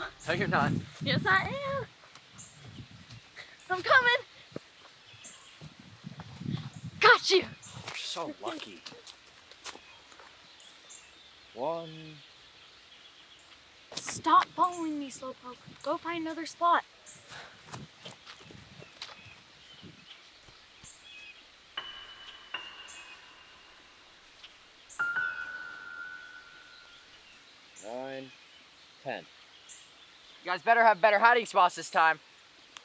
you. No, you're not. Yes, I am. I'm coming. Got you. You're so lucky. One. Stop following me, Slowpoke. Go find another spot. Nine. 10. You guys better have better hiding spots this time.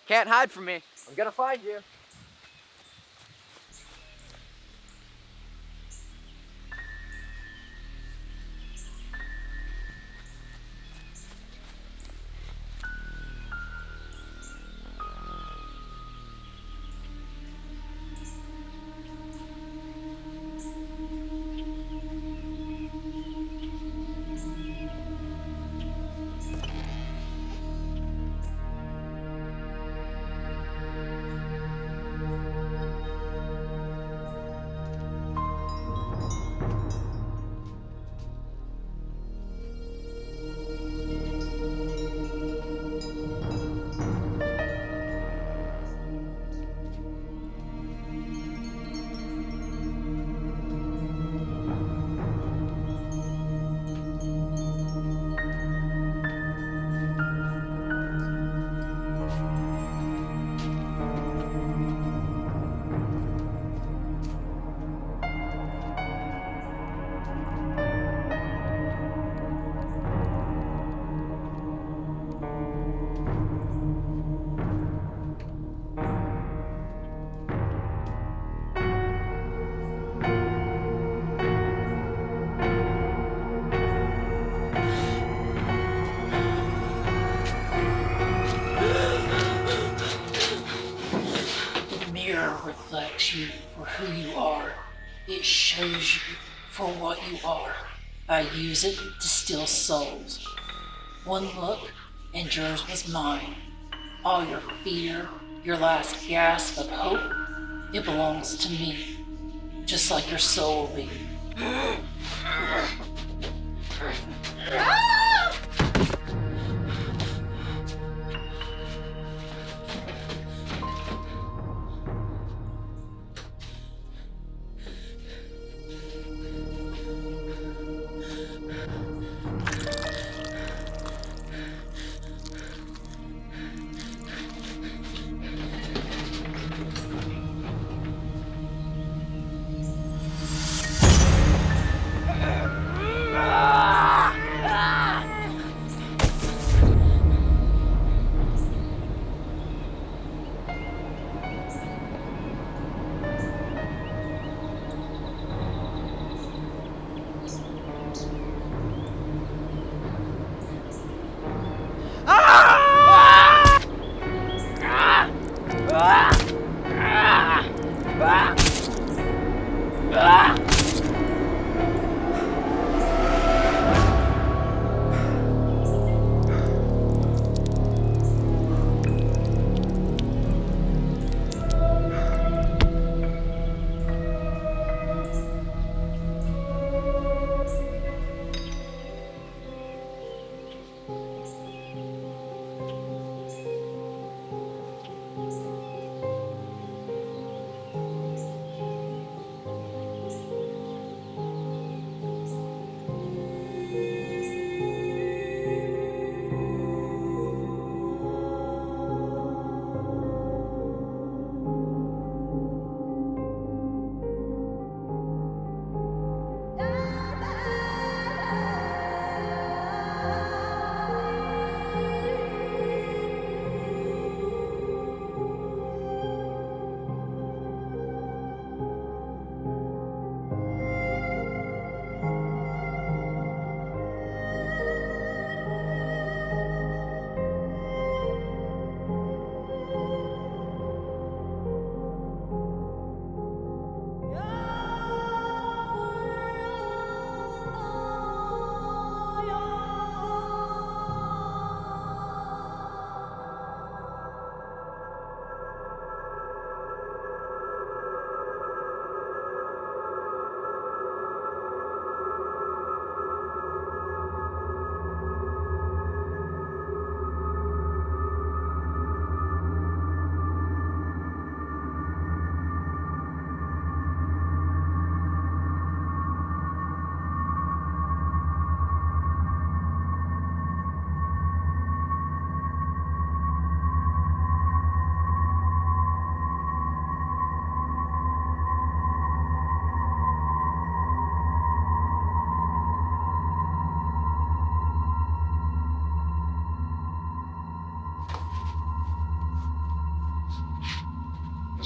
Can't hide from me. I'm gonna find you. Reflects you for who you are. It shows you for what you are. I use it to steal souls. One look, and yours was mine. All your fear, your last gasp of hope, it belongs to me. Just like your soul will be.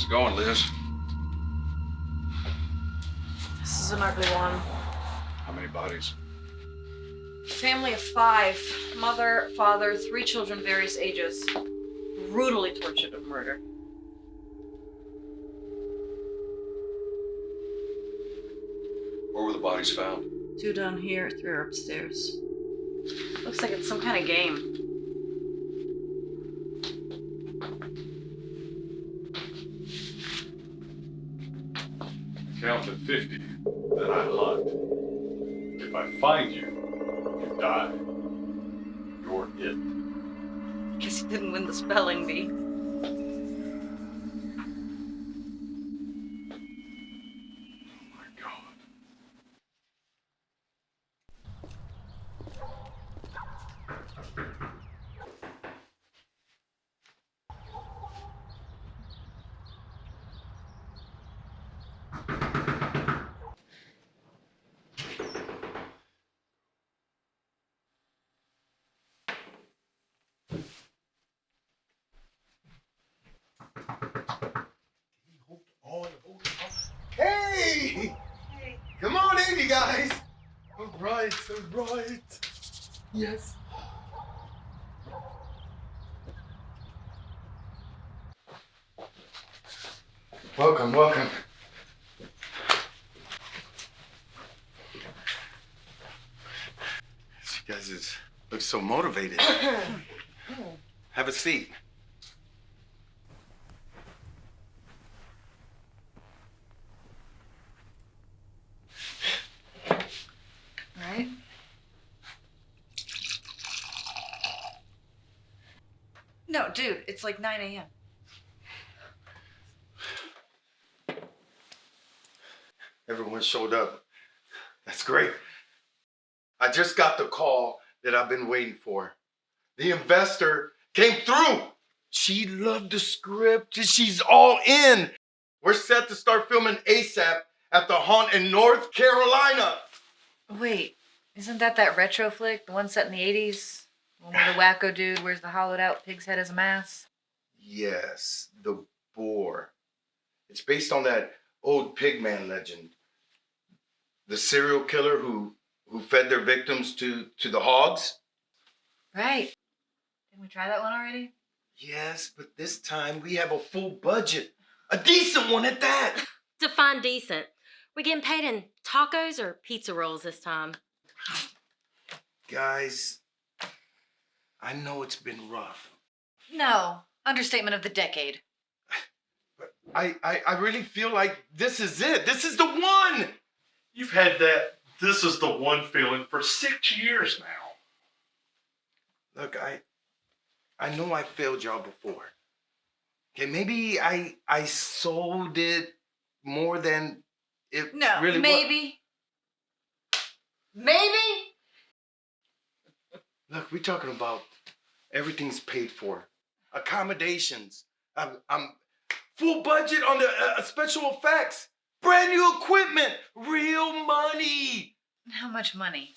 How's it going, Liz? This is an ugly one. How many bodies? Family of 5. Mother, father, 3 children, various ages. Brutally tortured and murdered. Where were the bodies found? 2 down here, 3 are upstairs. Looks like it's some kind of game. Count to 50, then I hunt. If I find you, you die. You're it. Guess he didn't win the spelling bee. Oh my God. Hey! Come on in, you guys. All right. Yes. Welcome. You guys look so motivated. Have a seat. Right? No, dude, it's like 9 a.m. Everyone showed up. That's great. I just got the call that I've been waiting for. The investor came through. She loved the script. She's all in. We're set to start filming ASAP at the haunt in North Carolina. Wait, isn't that retro flick? The one set in the 80s? The one where the wacko dude wears the hollowed out pig's head as a mask? Yes, the boar. It's based on that old pigman legend. The serial killer who fed their victims to the hogs. Right. Didn't we try that one already? Yes, but this time we have a full budget. A decent one at that. Define decent. We getting paid in tacos or pizza rolls this time? Guys, I know it's been rough. No. Understatement of the decade. But I really feel like this is it. This is the one. You've had that this is the one feeling for 6 years now. Look, I know I failed y'all before. Okay, maybe I sold it more than it No, really maybe. Maybe? Look, we're talking about everything's paid for. Accommodations. I'm full budget on the special effects. Brand new equipment. Real money. How much money?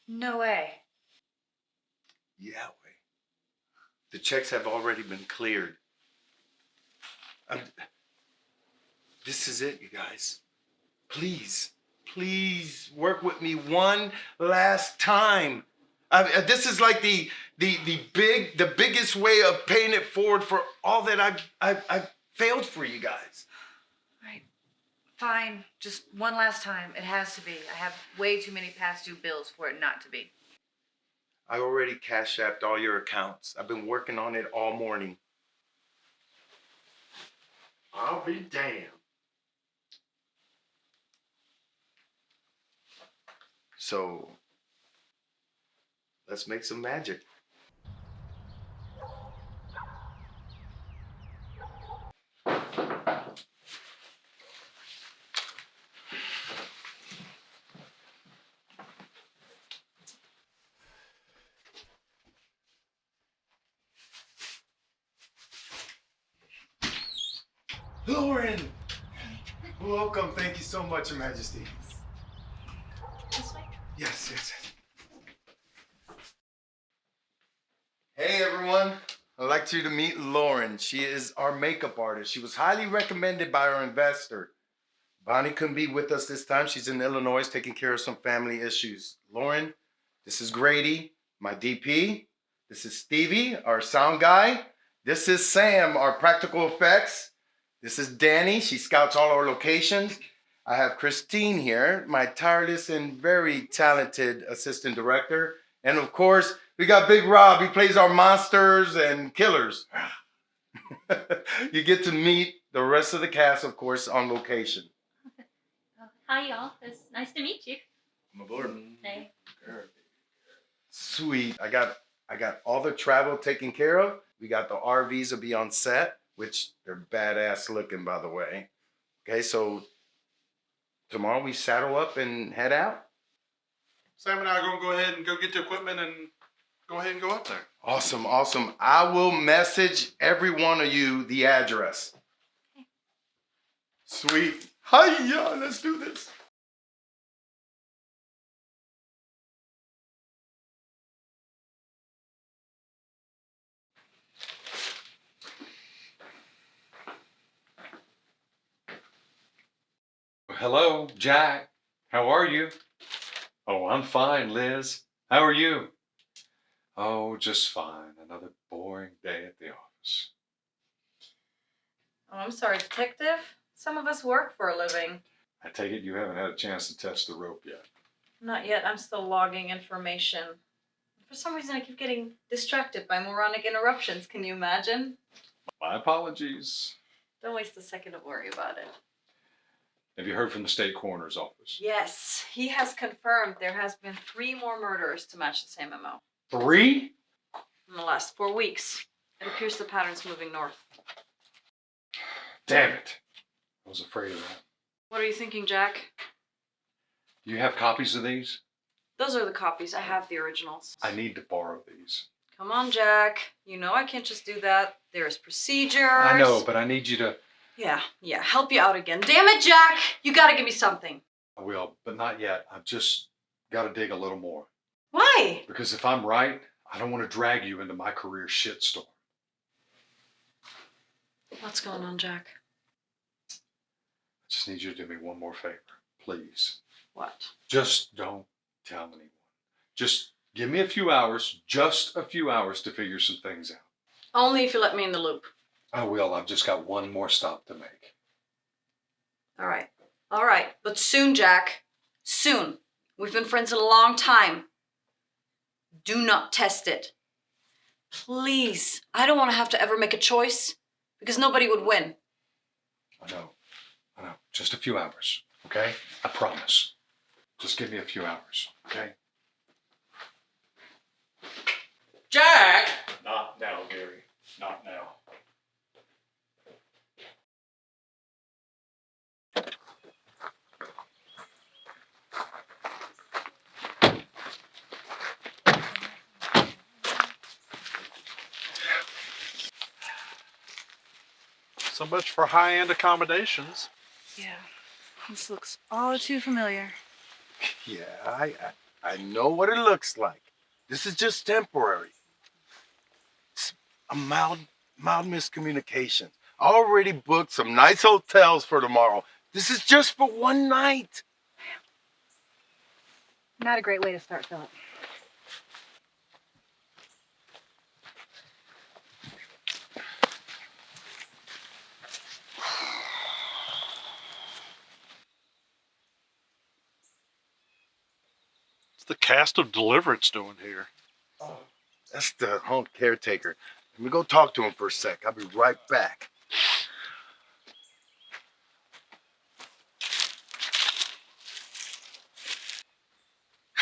No way. Yeah, way. The checks have already been cleared. This is it, you guys. Please work with me one last time. This is like the biggest way of paying it forward for all that I've failed for you guys. Right. Fine. Just one last time. It has to be. I have way too many past due bills for it not to be. I already cash apped all your accounts. I've been working on it all morning. I'll be damned. So, let's make some magic. Lauren! Welcome. Thank you so much, Your Majesty. Yes, yes. Hey, everyone. I'd like you to meet Lauren. She is our makeup artist. She was highly recommended by our investor. Bonnie couldn't be with us this time. She's in Illinois taking care of some family issues. Lauren, this is Grady, my DP. This is Stevie, our sound guy. This is Sam, our practical effects. This is Danny. She scouts all our locations. I have Christine here, my tireless and very talented assistant director. And of course, we got Big Rob. He plays our monsters and killers. You get to meet the rest of the cast, of course, on location. Hi, y'all. It's nice to meet you. I'm aboard. Hey. Sweet. I got all the travel taken care of. We got the RVs will be on set, which they're badass looking, by the way. Okay, so tomorrow we saddle up and head out. Sam and I are going to go ahead and go get the equipment and go ahead and go up there. Awesome, awesome. I will message every one of you the address. Okay. Sweet. Hiya, let's do this. Hello, Jack. How are you? Oh, I'm fine, Liz. How are you? Oh, just fine. Another boring day at the office. Oh, I'm sorry, Detective. Some of us work for a living. I take it you haven't had a chance to test the rope yet. Not yet. I'm still logging information. For some reason, I keep getting distracted by moronic interruptions. Can you imagine? My apologies. Don't waste a second to worry about it. Have you heard from the state coroner's office? Yes, he has confirmed there has been 3 more murders to match the same MO 3? in the last 4 weeks. It appears the pattern's moving north. Damn it. I was afraid of that. What are you thinking, Jack? Do you have copies of these? Those are the copies. I have the originals. I need to borrow these. Come on, Jack. You know I can't just do that. There's procedures. I know, but I need you to... Yeah, help you out again. Damn it, Jack! You gotta give me something. I will, but not yet. I've just got to dig a little more. Why? Because if I'm right, I don't want to drag you into my career shitstorm. What's going on, Jack? I just need you to do me one more favor, please. What? Just don't tell anyone. Just give me a few hours, just a few hours to figure some things out. Only if you let me in the loop. I will. I've just got one more stop to make. All right. But soon, Jack. Soon. We've been friends a long time. Do not test it. Please. I don't want to have to ever make a choice because nobody would win. I know. Just a few hours, okay? I promise. Just give me a few hours, okay? Jack! Not now, Gary. Not now. So much for high-end accommodations. Yeah, this looks all too familiar. Yeah, I know what it looks like. This is just temporary. It's a mild miscommunication. I already booked some nice hotels for tomorrow. This is just for one night. Not a great way to start, Philip. What's the cast of Deliverance doing here? Oh, that's the home caretaker. Let me go talk to him for a sec. I'll be right back.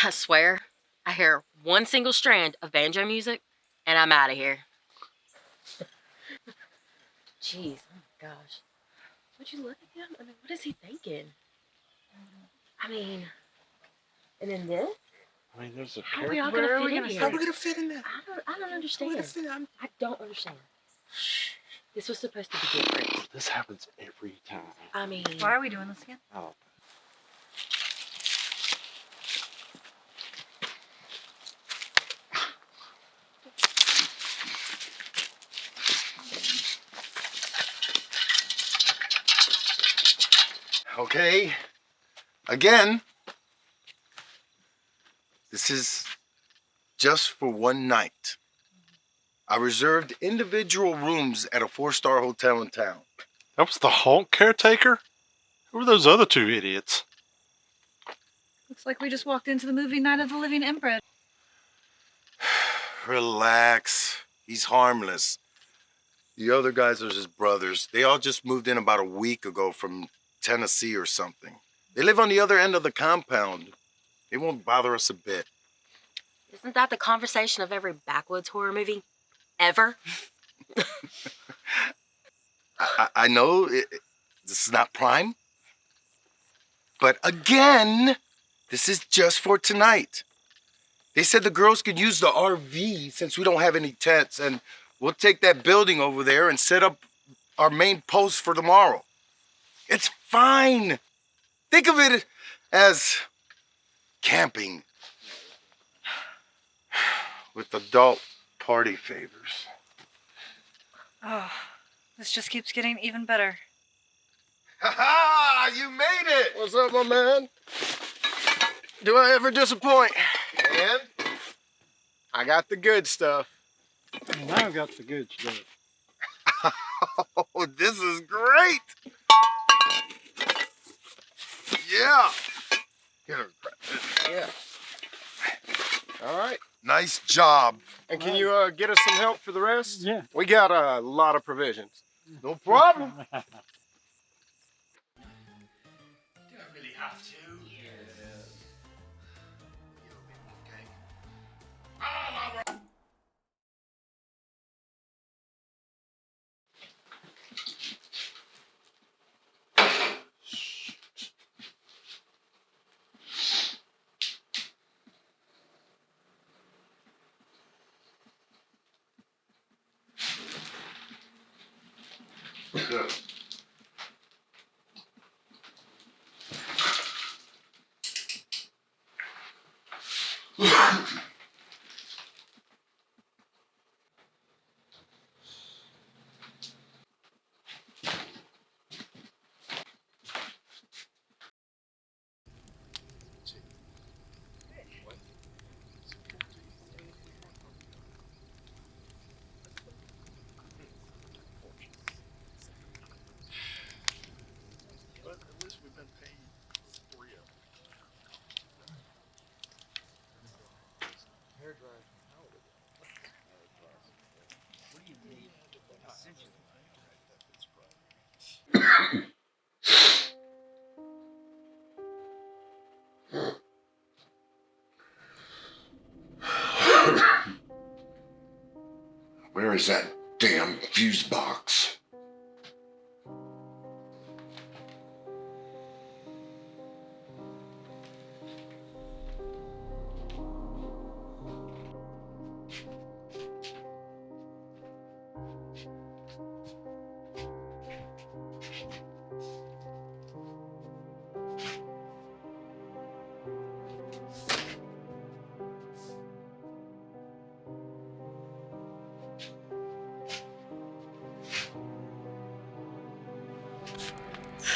I swear, I hear one single strand of banjo music, and I'm out of here. Jeez, oh my gosh. Would you look at him? I mean, what is he thinking? I mean, and then this? I mean, there's a How are we all gonna fit in here? How are we gonna fit in there? I don't understand. I don't understand. This was supposed to be different. This happens every time. I mean, Why are we doing this again? Oh. Okay? Again, this is just for one night. I reserved individual rooms at a 4-star hotel in town. That was the honk caretaker? Who were those other two idiots? Looks like we just walked into the movie Night of the Living Emperor. Relax. He's harmless. The other guys are his brothers. They all just moved in about a week ago from Tennessee or something. They live on the other end of the compound. They won't bother us a bit. Isn't that the conversation of every backwoods horror movie? Ever? I know this is not prime. But again, this is just for tonight. They said the girls could use the RV since we don't have any tents, and we'll take that building over there and set up our main post for tomorrow. It's fine. Think of it as camping with adult party favors. Oh, this just keeps getting even better. Ha ha! You made it! What's up, my man? Do I ever disappoint? And? I got the good stuff. And I've got the good stuff. Oh, this is great! Yeah! Here, Yeah. All right. nice job. And can you get us some help for the rest? Yeah. We got a lot of provisions. No problem. Do I really have to? Where is that damn fuse box?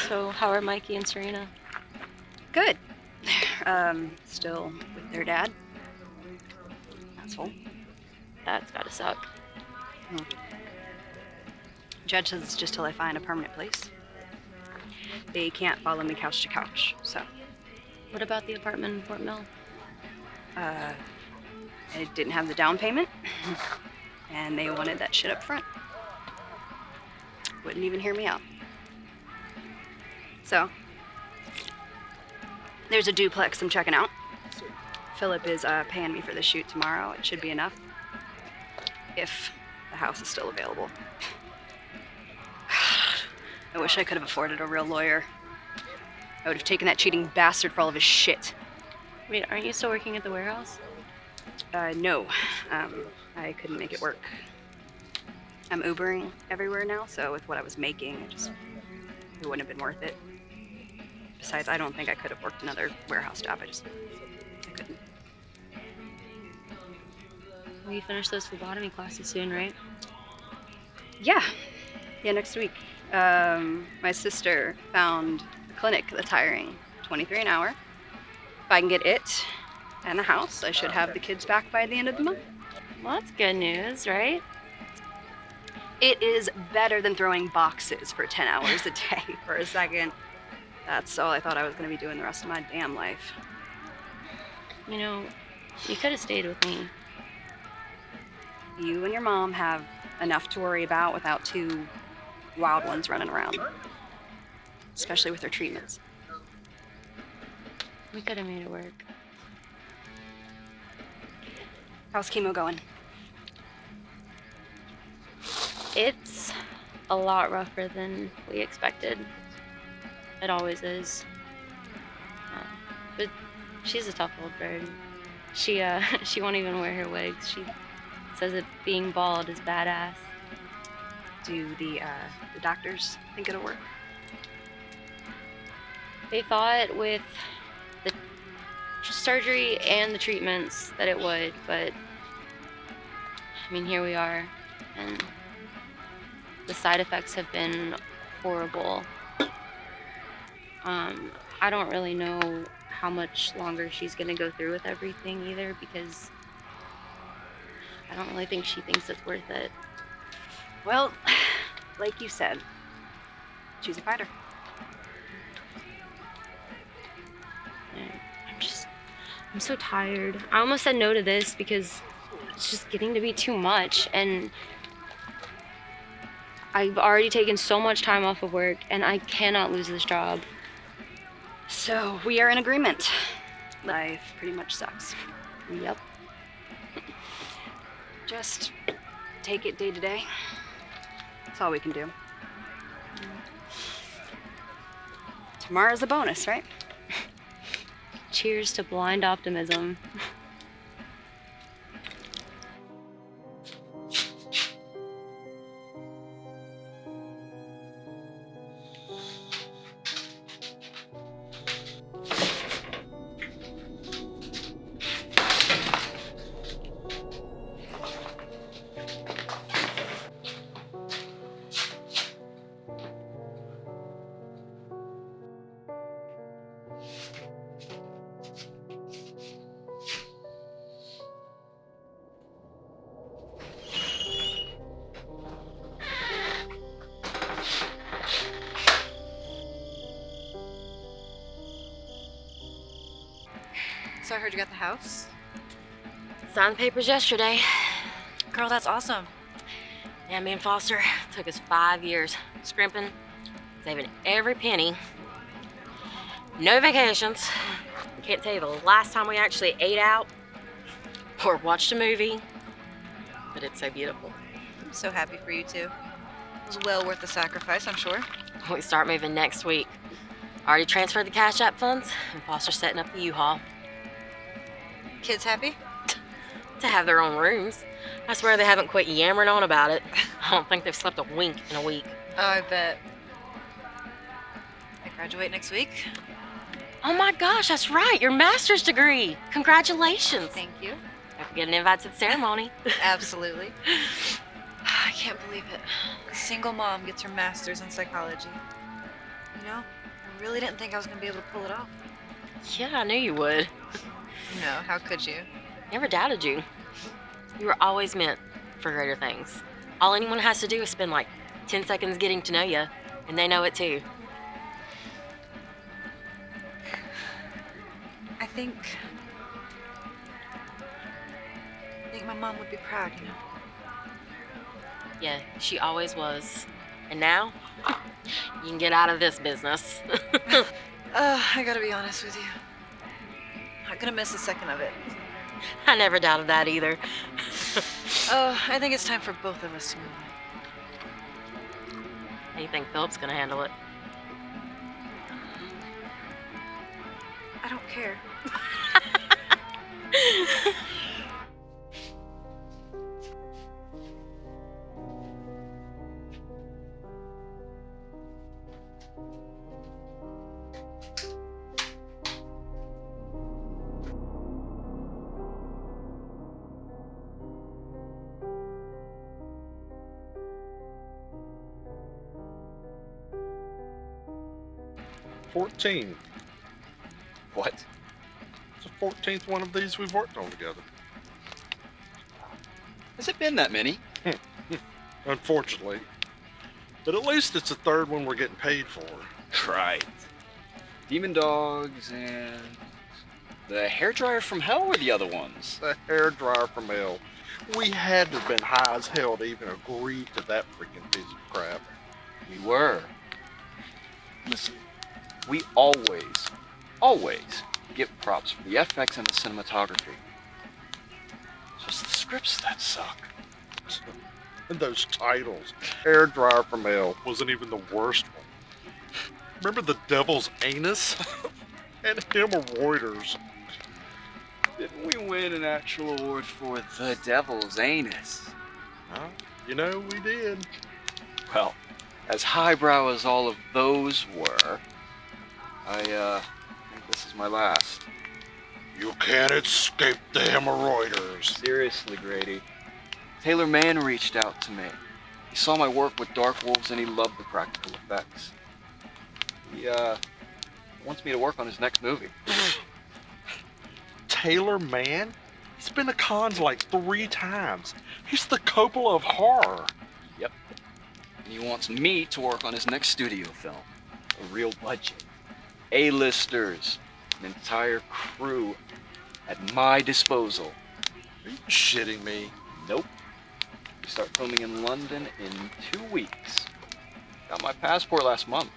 So, how are Mikey and Serena? Good. Still with their dad. Asshole. That's gotta suck. Judge says it's just till I find a permanent place. They can't follow me couch to couch, so. What about the apartment in Fort Mill? I didn't have the down payment, and they wanted that shit up front. Wouldn't even hear me out. So, there's a duplex I'm checking out. Philip is paying me for the shoot tomorrow. It should be enough. If the house is still available. I wish I could have afforded a real lawyer. I would have taken that cheating bastard for all of his shit. Wait, aren't you still working at the warehouse? No. I couldn't make it work. I'm Ubering everywhere now, so with what I was making, it wouldn't have been worth it. Besides, I don't think I could have worked another warehouse job. I couldn't. Well, you finish those phlebotomy classes soon, right? Yeah, next week. My sister found a clinic that's hiring. 23 an hour. If I can get it and the house, I should have the kids back by the end of the month. Well, that's good news, right? It is better than throwing boxes for 10 hours a day for a second. That's all I thought I was going to be doing the rest of my damn life. You know, you could have stayed with me. You and your mom have enough to worry about without two wild ones running around. Especially with their treatments. We could have made it work. How's chemo going? It's a lot rougher than we expected. It always is. But she's a tough old bird. She won't even wear her wigs. She says that being bald is badass. Do the doctors think it'll work? They thought with the surgery and the treatments that it would, but I mean, here we are, and the side effects have been horrible. I don't really know how much longer she's gonna go through with everything either, because I don't really think she thinks it's worth it. Well, like you said, she's a fighter. I'm so tired. I almost said no to this because it's just getting to be too much, and I've already taken so much time off of work, and I cannot lose this job. So we are in agreement. Life pretty much sucks. Yep. Just take it day to day. That's all we can do. Tomorrow's a bonus, right? Cheers to blind optimism. So I heard you got the house? Signed the papers yesterday. Girl, that's awesome. Yeah, me and Foster took us 5 years scrimping, saving every penny. No vacations. I can't tell you the last time we actually ate out or watched a movie, but it's so beautiful. I'm so happy for you two. It was well worth the sacrifice, I'm sure. We start moving next week. Already transferred the Cash App funds, and Foster's setting up the U-Haul. Kids happy? To have their own rooms. I swear they haven't quit yammering on about it. I don't think they've slept a wink in a week. Oh, I bet. I graduate next week. Oh my gosh, that's right, your master's degree. Congratulations. Thank you. Don't forget an invite to the ceremony. Absolutely. I can't believe it. A single mom gets her master's in psychology. You know, I really didn't think I was going to be able to pull it off. Yeah, I knew you would. No, how could you? Never doubted you. You were always meant for greater things. All anyone has to do is spend like 10 seconds getting to know you, and they know it too. I think my mom would be proud, you know. Yeah, she always was. And now, you can get out of this business. I gotta be honest with you. Not gonna miss a second of it. I never doubted that either. I think it's time for both of us to move on. How do you think Philip's gonna handle it? I don't care. 14. What? It's the 14th one of these we've worked on together. Has it been that many? Unfortunately. But at least it's the third one we're getting paid for. Right. Demon Dogs and the hairdryer from hell were the other ones. The hairdryer from hell. We had to have been high as hell to even agree to that freaking piece of crap. We were. Listen, we always get props for the FX and the cinematography. It's just the scripts that suck. And those titles. Hairdryer from hell wasn't even the worst one. Remember the devil's anus? And hemorrhoiders. Didn't we win an actual award for the devil's anus? Huh? You know, we did. Well, as highbrow as all of those were, I think this is my last. You can't escape the hemorrhoiders. Seriously, Grady. Taylor Mann reached out to me. He saw my work with Dark Wolves and he loved the practical effects. He wants me to work on his next movie. Taylor Mann? He's been to cons like 3 times. He's the Coppola of horror. Yep. And he wants me to work on his next studio film. A real budget. A-listers. An entire crew at my disposal. Are you shitting me? Nope. We start filming in London in 2 weeks. Got my passport last month.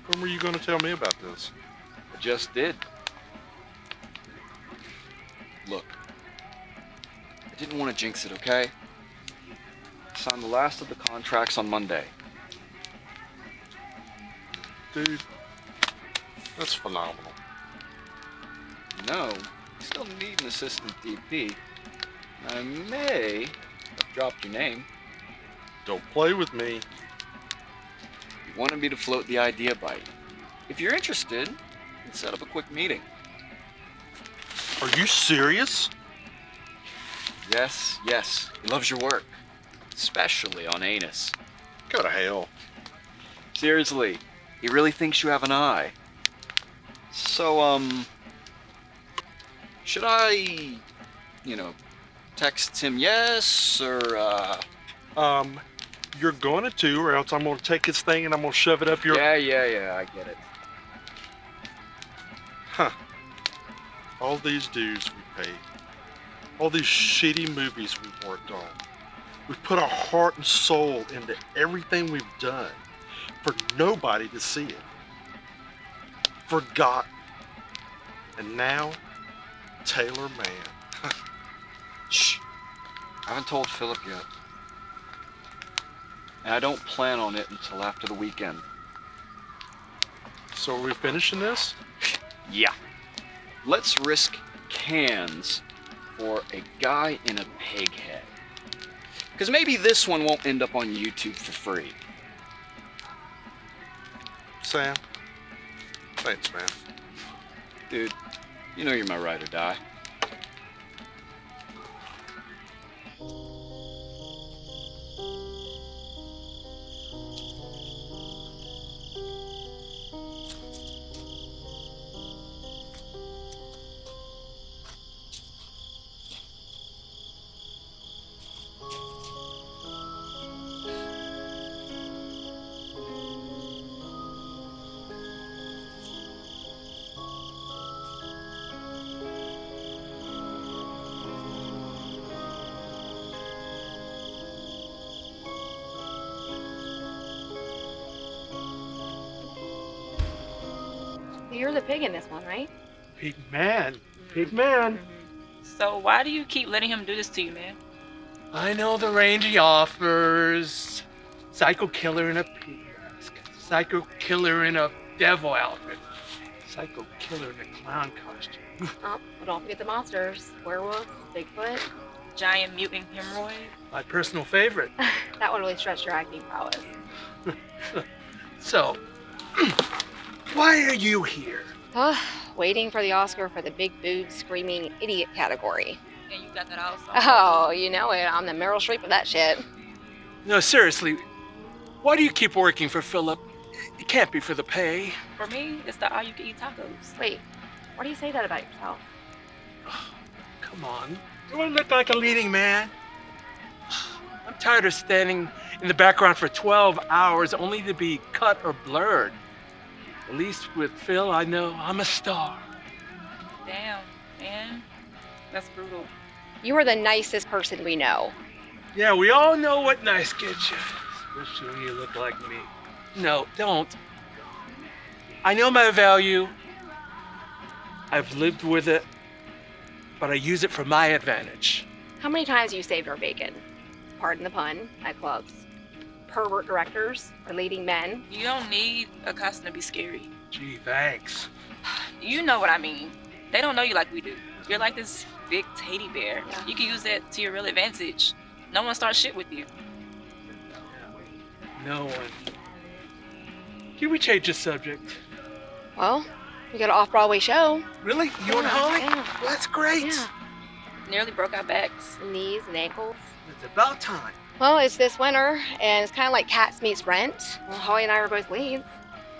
When were you going to tell me about this? I just did. Look, I didn't want to jinx it, okay? I signed the last of the contracts on Monday. Dude, that's phenomenal. No, you still need an assistant DP. I may have dropped your name. Don't play with me. You wanted me to float the idea by you. If you're interested, we can set up a quick meeting. Are you serious? Yes, he loves your work. Especially on anus. Go to hell. Seriously, he really thinks you have an eye. So, should I, text him yes, or, You're going to, or else I'm going to take his thing and I'm going to shove it up your... Yeah, I get it. Huh. All these dues we paid. All these shitty movies we've worked on. We've put our heart and soul into everything we've done for nobody to see it. Forgotten. And now, Taylor Mann. Shh. I haven't told Philip yet. And I don't plan on it until after the weekend. So are we finishing this? Yeah. Let's risk cans for a guy in a pig head. Because maybe this one won't end up on YouTube for free. Sam? Thanks, man. Dude, you know you're my ride or die. You're the pig in this one, right? Pig man. Pig man. So why do you keep letting him do this to you, man? I know the range he offers. Psycho killer in a pig mask. Psycho killer in a devil outfit. Psycho killer in a clown costume. Oh, well, don't forget the monsters. Werewolf, Bigfoot. Giant mutant hemorrhoid. My personal favorite. That one really stretched your acting prowess. So, why are you here? Waiting for the Oscar for the big boob screaming idiot category. And you got that also. Oh, you know it. I'm the Meryl Streep of that shit. No, seriously, why do you keep working for Philip? It can't be for the pay. For me, it's the all-you-can-eat tacos. Wait, why do you say that about yourself? Come on. Do I look like a leading man? I'm tired of standing in the background for 12 hours only to be cut or blurred. At least with Phil, I know I'm a star. Damn, man. That's brutal. You are the nicest person we know. Yeah, we all know what nice gets you, especially when you look like me. No, don't. I know my value. I've lived with it, but I use it for my advantage. How many times you saved our bacon? Pardon the pun, at clubs. Pervert directors or leading men. You don't need a costume to be scary. Gee, thanks. You know what I mean. They don't know you like we do. You're like this big teddy bear. Yeah. You can use that to your real advantage. No one starts shit with you. No one. Can we change the subject? Well, we got an off-Broadway show. Really? You and Holly? Yeah. Well, that's great. Yeah. Nearly broke our backs. Knees and ankles. It's about time. Well, it's this winter, and it's kind of like Cats meets Rent. Well, Holly and I are both leads.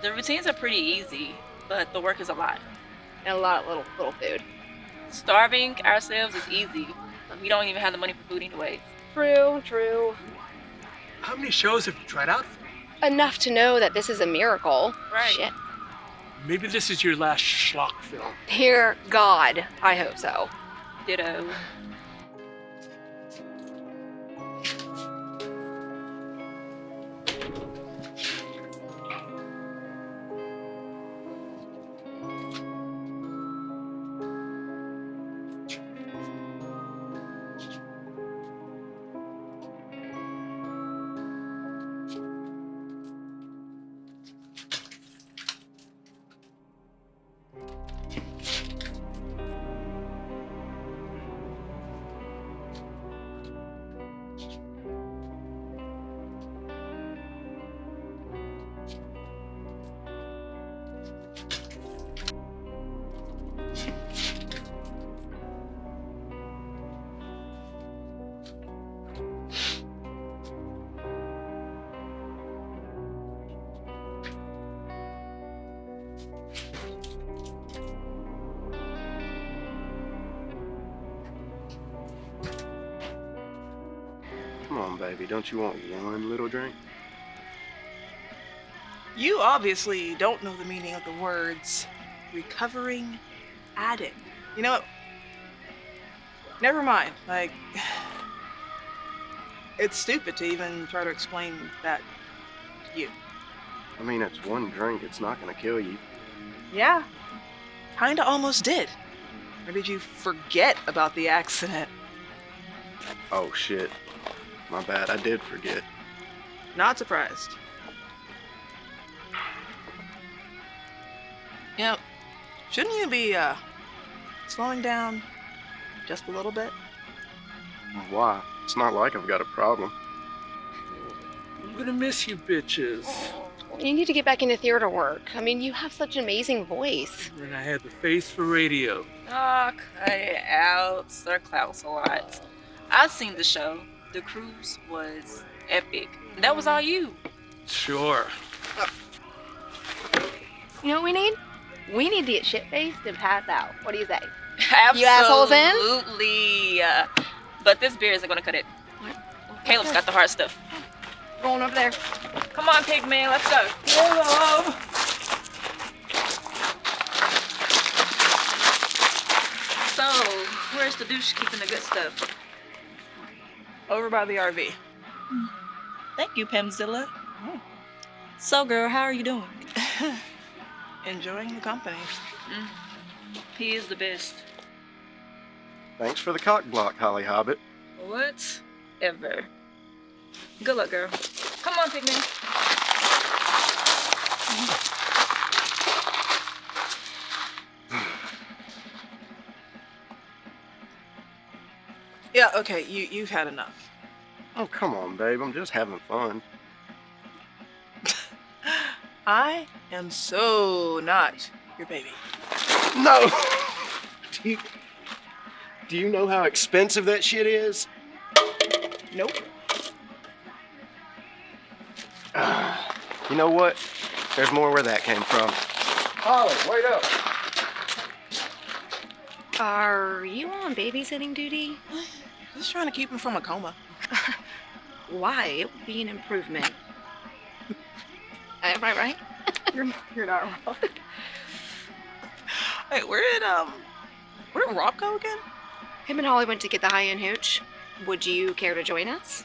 The routines are pretty easy, but the work is a lot. And a lot of little food. Starving ourselves is easy. We don't even have the money for food anyway. True. How many shows have you tried out for? Enough to know that this is a miracle. Right. Shit. Maybe this is your last schlock film. Dear God, I hope so. Ditto. Come on, baby. Don't you want one little drink? You obviously don't know the meaning of the words recovering addict. You know what? Never mind. Like, it's stupid to even try to explain that to you. I mean, it's one drink. It's not gonna kill you. Yeah, kinda almost did. Or did you forget about the accident? Oh, shit. My bad. I did forget. Not surprised. You know, shouldn't you be, slowing down just a little bit? Why? It's not like I've got a problem. I'm gonna miss you bitches. You need to get back into theater work. I mean, you have such an amazing voice. And I had the face for radio. Oh, cut it out. Sir Klaus a lot. I've seen the show. The cruise was epic. That was all you. Sure. You know what we need? We need to get shit-faced and pass out. What do you say? Absolutely. You assholes in? Absolutely. But this beer isn't gonna cut it. Caleb's got the hard stuff. Going over there. Come on, Pigman, let's go. Hello. So, where's the douche keeping the good stuff? Over by the RV. Thank you, Pamzilla. So, girl, how are you doing? Enjoying the company. He is the best. Thanks for the cock block, Holly Hobbit. Whatever. Good luck, girl. Come on, Pigman. Yeah, okay, you've had enough. Oh, come on, babe. I'm just having fun. I am so not your baby. No! Do you know how expensive that shit is? Nope. You know what? There's more where that came from. Holly, wait up. Are you on babysitting duty? Just trying to keep him from a coma. Why? It would be an improvement. Am I right? You're not wrong. Hey, where did Rob go again? Him and Holly went to get the high-end hooch. Would you care to join us?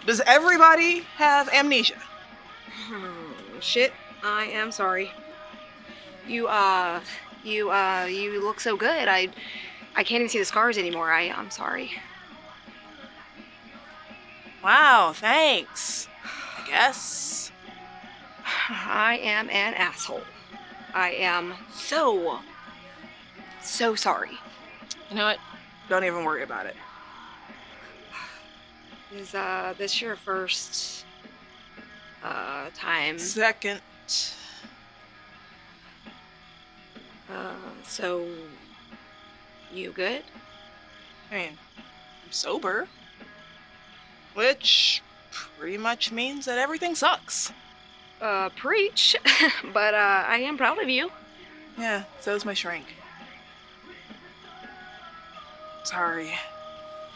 Does everybody have amnesia? Shit, I am sorry. You look so good. I can't even see the scars anymore. I'm sorry. Wow, thanks. I guess. I am an asshole. I am so sorry. You know what? Don't even worry about it. Is this your first time? Second. So you good? I mean, I'm sober. Which pretty much means that everything sucks. Preach. But I am proud of you. Yeah, so's my shrink. Sorry.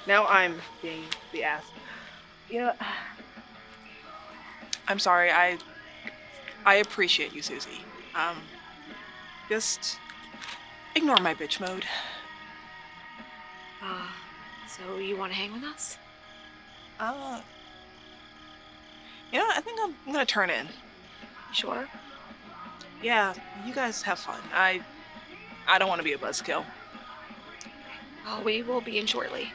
Now I'm being the ass. Yeah. I'm sorry. I appreciate you, Susie. Just ignore my bitch mode. So you want to hang with us? You know, I think I'm gonna turn in. Sure. Yeah, you guys have fun. I don't want to be a buzzkill. Well, we will be in shortly.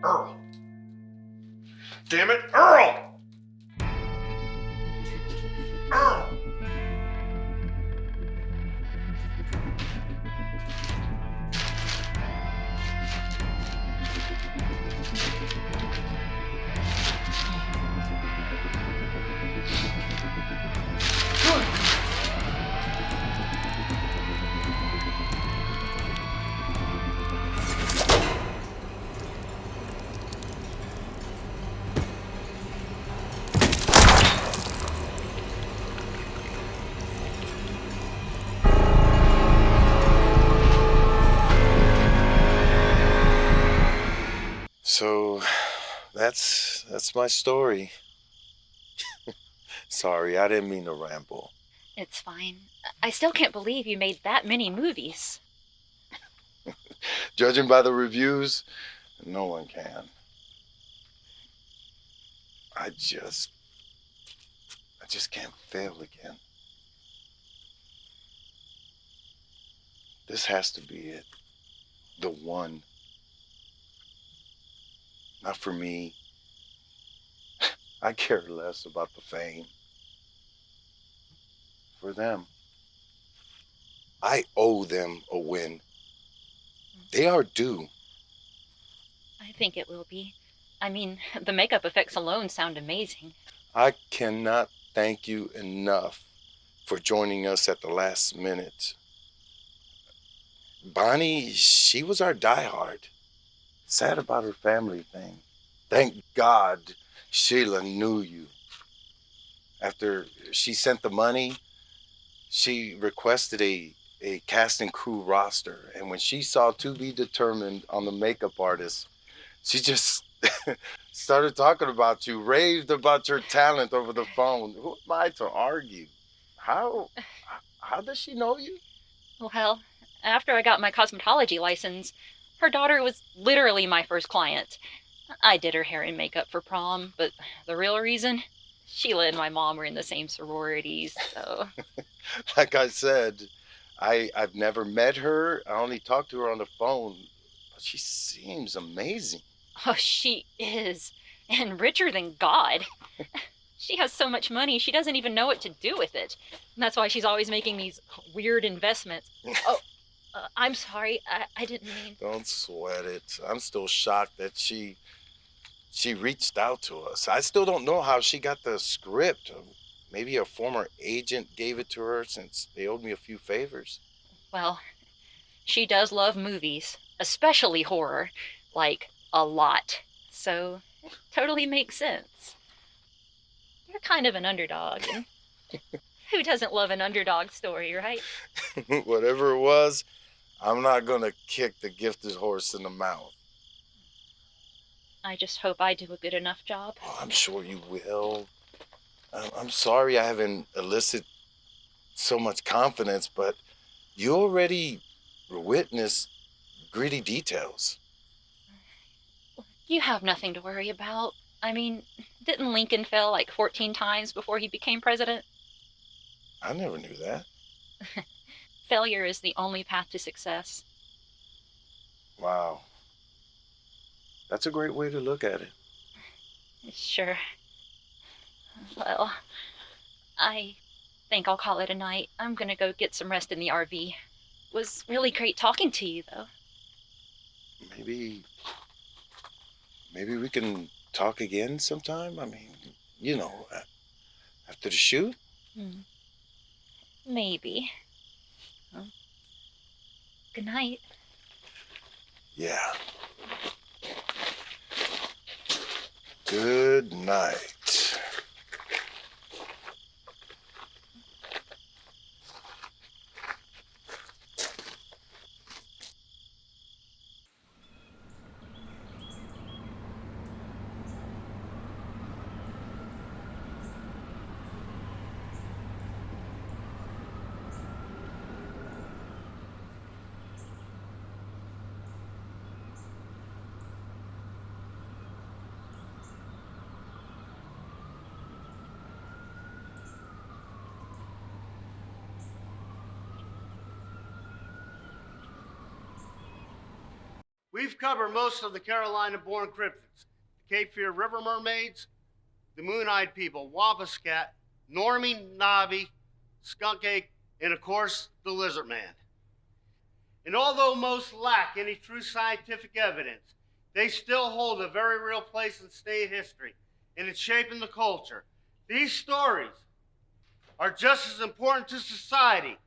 Earl. Damn it, Earl! Earl! So that's my story. Sorry, I didn't mean to ramble. It's fine. I still can't believe you made that many movies. Judging by the reviews, no one can. I just can't fail again. This has to be it. The one. Not for me. I care less about the fame. For them, I owe them a win. They are due. I think it will be. I mean, the makeup effects alone sound amazing. I cannot thank you enough for joining us at the last minute. Bonnie, she was our diehard. Sad about her family thing. Thank God Sheila knew you. After she sent the money, she requested a cast and crew roster. And when she saw To Be Determined on the makeup artist, she just started talking about you, raved about your talent over the phone. Who am I to argue? How does she know you? Well, after I got my cosmetology license, her daughter was literally my first client. I did her hair and makeup for prom, but the real reason? Sheila and my mom were in the same sororities, so... Like I said, I've never met her. I only talked to her on the phone. But she seems amazing. Oh, she is. And richer than God. She has so much money, she doesn't even know what to do with it. And that's why she's always making these weird investments. Oh, I'm sorry. I didn't mean... Don't sweat it. I'm still shocked that she reached out to us. I still don't know how she got the script. Maybe a former agent gave it to her since they owed me a few favors. Well, she does love movies, especially horror. Like, a lot. So, totally makes sense. You're kind of an underdog. And who doesn't love an underdog story, right? Whatever it was, I'm not gonna kick the gifted horse in the mouth. I just hope I do a good enough job. Oh, I'm sure you will. I'm sorry I haven't elicited so much confidence, but you already witnessed gritty details. You have nothing to worry about. I mean, didn't Lincoln fail like 14 times before he became president? I never knew that. Failure is the only path to success. Wow. That's a great way to look at it. Sure. Well, I think I'll call it a night. I'm gonna go get some rest in the RV. It was really great talking to you, though. Maybe we can talk again sometime? I mean, you know, after the shoot? Maybe. Well, good night. Yeah. Good night. We've covered most of the Carolina-born cryptids, the Cape Fear River Mermaids, the Moon-Eyed People, Wampuscat, Normie, Nobby, Skunk Ape, and of course, the Lizard Man. And although most lack any true scientific evidence, they still hold a very real place in state history, and it's shaping the culture. These stories are just as important to society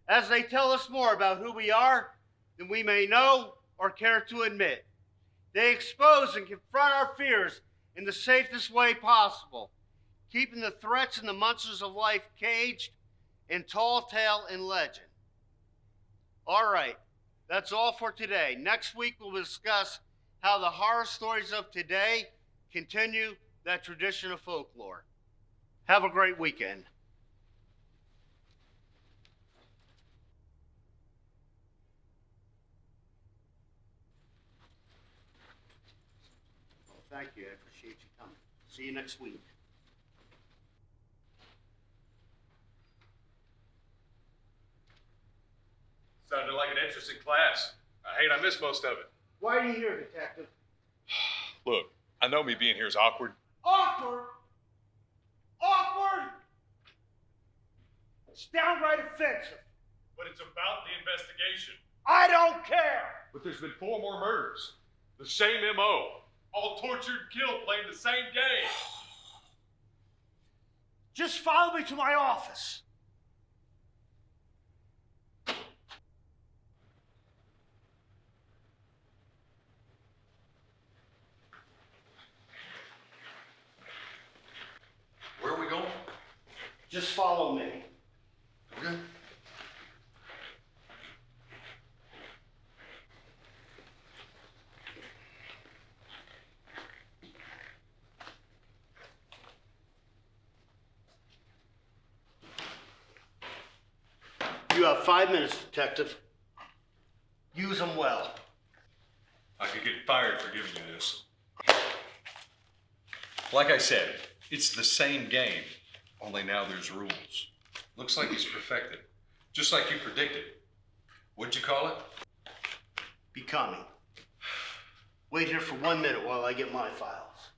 as they tell us more about who we are than we may know or care to admit. They expose and confront our fears in the safest way possible, keeping the threats and the monsters of life caged in tall tale and legend. All right, that's all for today. Next week we'll discuss how the horror stories of today continue that tradition of folklore. Have a great weekend. Thank you. I appreciate you coming. See you next week. Sounded like an interesting class. I hate I missed most of it. Why are you here, Detective? Look, I know me being here is awkward. Awkward? It's downright offensive. But it's about the investigation. I don't care. But there's been 4 more murders. The same MO. All tortured and killed playing the same game. Just follow me to my office. Where are we going? Just follow me. Okay. You have 5 minutes, detective. Use them well. I could get fired for giving you this. Like I said, it's the same game, only now there's rules. Looks like he's perfected, just like you predicted. What'd you call it? Becoming. Wait here for 1 minute while I get my files.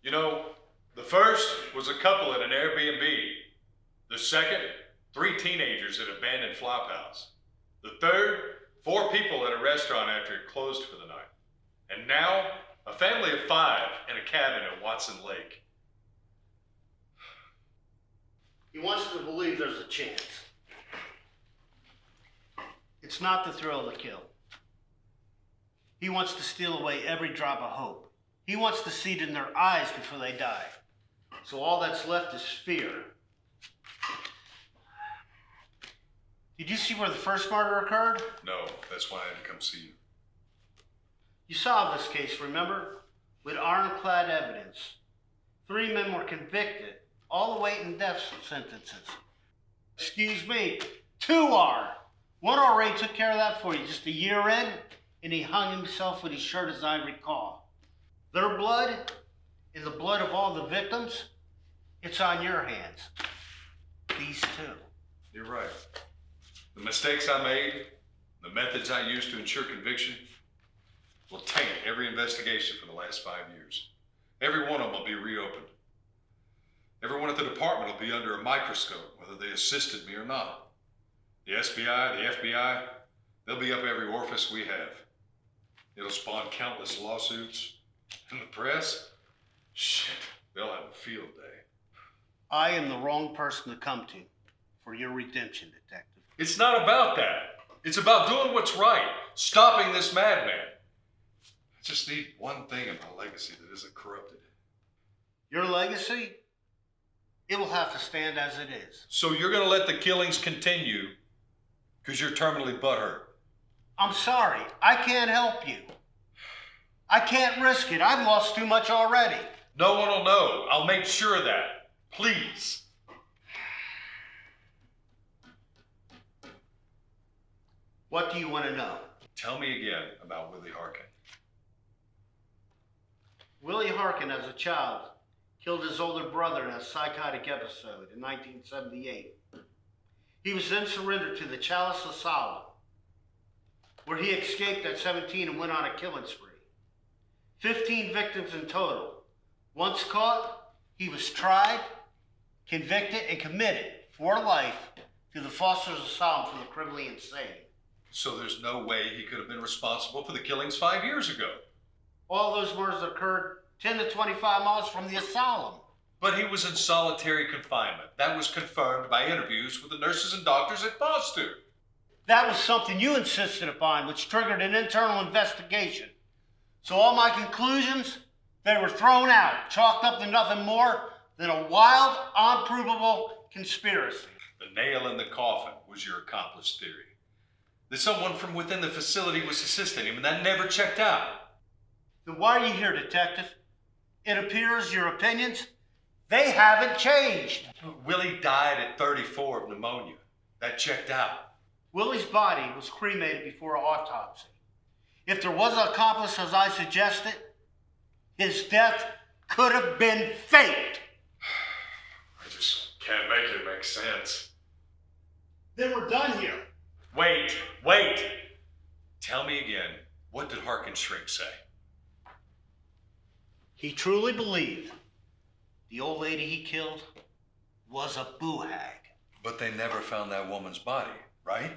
You know, the first was a couple at an Airbnb. The second, 3 teenagers at an abandoned flophouse. The third, 4 people at a restaurant after it closed for the night. And now, a family of 5 in a cabin at Watson Lake. He wants to believe there's a chance. It's not the thrill of the kill. He wants to steal away every drop of hope. He wants to see it in their eyes before they die. So all that's left is fear. Did you see where the first murder occurred? No, that's why I had to come see you. You solved this case, remember? With ironclad evidence. 3 men were convicted, all awaiting death sentences. Excuse me, 2 are. One already took care of that for you just a year in, and he hung himself with his shirt, as I recall. Their blood and the blood of all the victims, it's on your hands. These 2. You're right. The mistakes I made, the methods I used to ensure conviction, will taint every investigation for the last 5 years. Every one of them will be reopened. Everyone at the department will be under a microscope, whether they assisted me or not. The SBI, the FBI, they'll be up every orifice we have. It'll spawn countless lawsuits. And the press? Shit, they'll have a field day. I am the wrong person to come to for your redemption, detective. It's not about that. It's about doing what's right, stopping this madman. I just need one thing in my legacy that isn't corrupted. Your legacy? It will have to stand as it is. So you're gonna let the killings continue because you're terminally butthurt? I'm sorry, I can't help you. I can't risk it. I've lost too much already. No one will know. I'll make sure of that. Please. What do you want to know? Tell me again about Willie Harkin. Willie Harkin, as a child, killed his older brother in a psychotic episode in 1978. He was then surrendered to the Chalice Asylum, where he escaped at 17 and went on a killing spree. 15 victims in total. Once caught, he was tried, convicted, and committed for life to the Foster's Asylum for the criminally insane. So there's no way he could have been responsible for the killings 5 years ago. All those murders occurred 10 to 25 miles from the asylum. But he was in solitary confinement. That was confirmed by interviews with the nurses and doctors at Foster. That was something you insisted upon, which triggered an internal investigation. So all my conclusions, they were thrown out, chalked up to nothing more than a wild, unprovable conspiracy. The nail in the coffin was your accomplished theory. That someone from within the facility was assisting him, and that never checked out. Then why are you here, detective? It appears your opinions, they haven't changed. Willie died at 34 of pneumonia. That checked out. Willie's body was cremated before an autopsy. If there was an accomplice, as I suggested, his death could have been faked. I just can't make it make sense. Then we're done here. Wait. Tell me again, what did Harkin's shrink say? He truly believed the old lady he killed was a boo hag. But they never found that woman's body, right?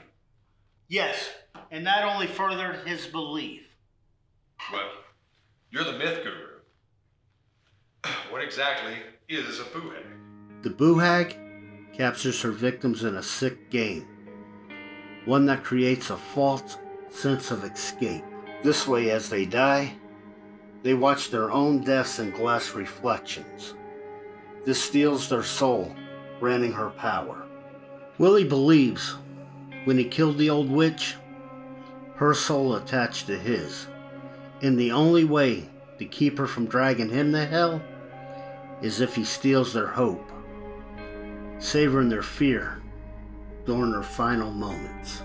Yes, and that only furthered his belief. Well, you're the myth guru. What exactly is a boo hag? The boo hag captures her victims in a sick game, one that creates a false sense of escape. This way, as they die, they watch their own deaths in glass reflections. This steals their soul, granting her power. Willie believes when he killed the old witch, her soul attached to his, and the only way to keep her from dragging him to hell is if he steals their hope, savoring their fear during their final moments.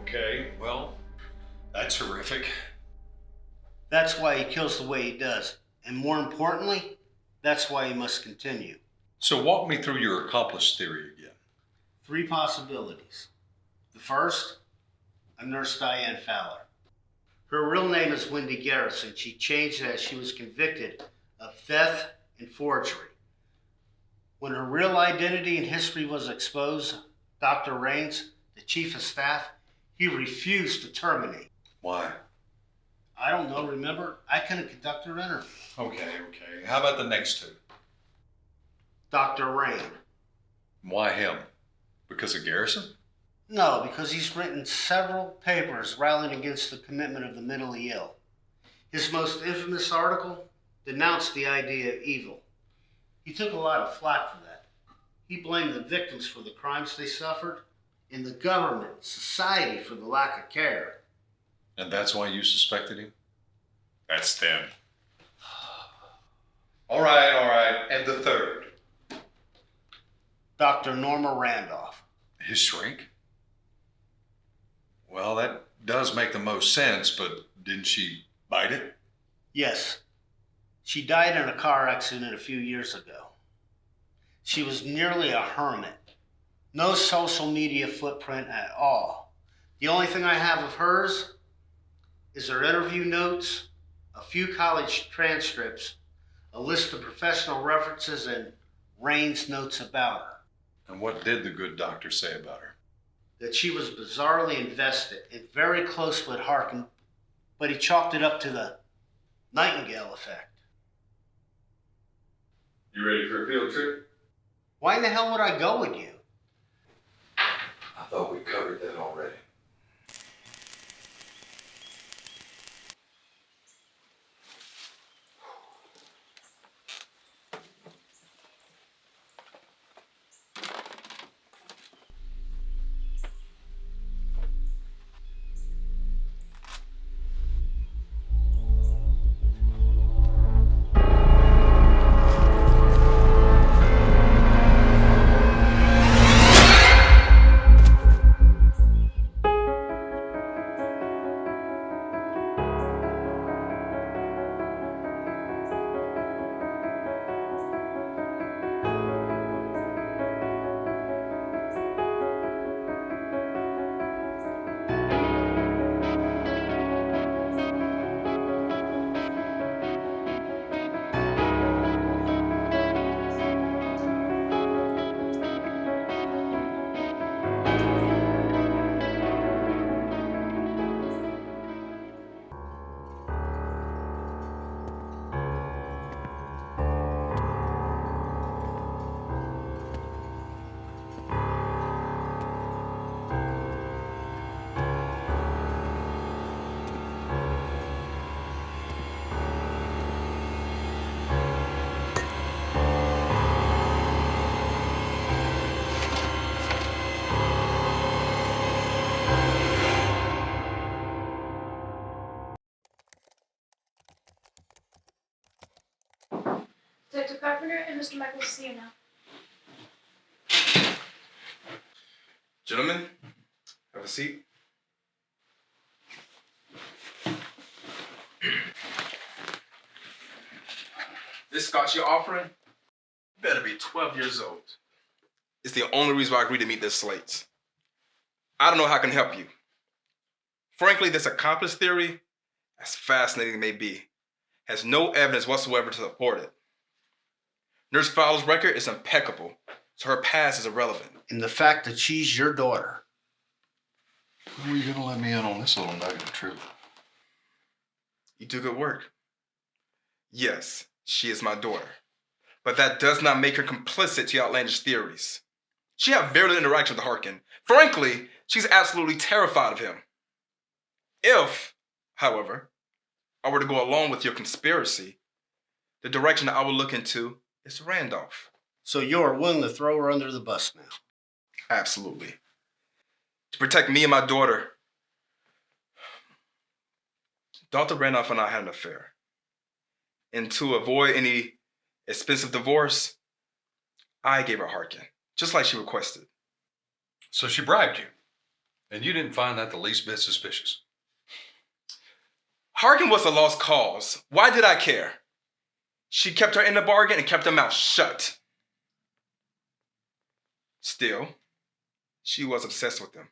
Okay, well, that's horrific. That's why he kills the way he does, and more importantly, that's why he must continue. So walk me through your accomplice theory again. 3 possibilities. The first, a nurse Diane Fowler. Her real name is Wendy Garrison. She changed it as she was convicted of theft and forgery. When her real identity and history was exposed, Dr. Raines, the chief of staff, he refused to terminate. Why? I don't know, remember? I couldn't conduct her interview. Okay. How about the next 2? Dr. Rain. Why him? Because of Garrison? No, because he's written several papers rallying against the commitment of the mentally ill. His most infamous article denounced the idea of evil. He took a lot of flack for that. He blamed the victims for the crimes they suffered, and the government, society for the lack of care. And that's why you suspected him? That's them. All right. And the third? Dr. Norma Randolph. His shrink? Well, that does make the most sense, but didn't she bite it? Yes. She died in a car accident a few years ago. She was nearly a hermit. No social media footprint at all. The only thing I have of hers is her interview notes, a few college transcripts, a list of professional references, and Rain's notes about her. And what did the good doctor say about her? That she was bizarrely invested and very close with Harkin, but he chalked it up to the Nightingale effect. You ready for a field trip? Why in the hell would I go with you? I thought we covered that already. Detective Carpenter and Mr. Michael will see you now. Gentlemen, have a seat. This scotch you're offering better be 12 years old. It's the only reason why I agreed to meet this slates. I don't know how I can help you. Frankly, this accomplice theory, as fascinating as it may be, has no evidence whatsoever to support it. Nurse Fowler's record is impeccable, so her past is irrelevant. And the fact that she's your daughter. When are you gonna let me in on this little nugget of truth? You do good work. Yes, she is my daughter. But that does not make her complicit to your outlandish theories. She had very little interaction with Harkin. Frankly, she's absolutely terrified of him. If, however, I were to go along with your conspiracy, the direction that I would look into is Randolph. So you're willing to throw her under the bus now? Absolutely. To protect me and my daughter. Dr. Randolph and I had an affair. And to avoid any expensive divorce, I gave her Harkin, just like she requested. So she bribed you, and you didn't find that the least bit suspicious? Harkin was a lost cause. Why did I care? She kept her in the bargain and kept her mouth shut. Still, she was obsessed with him.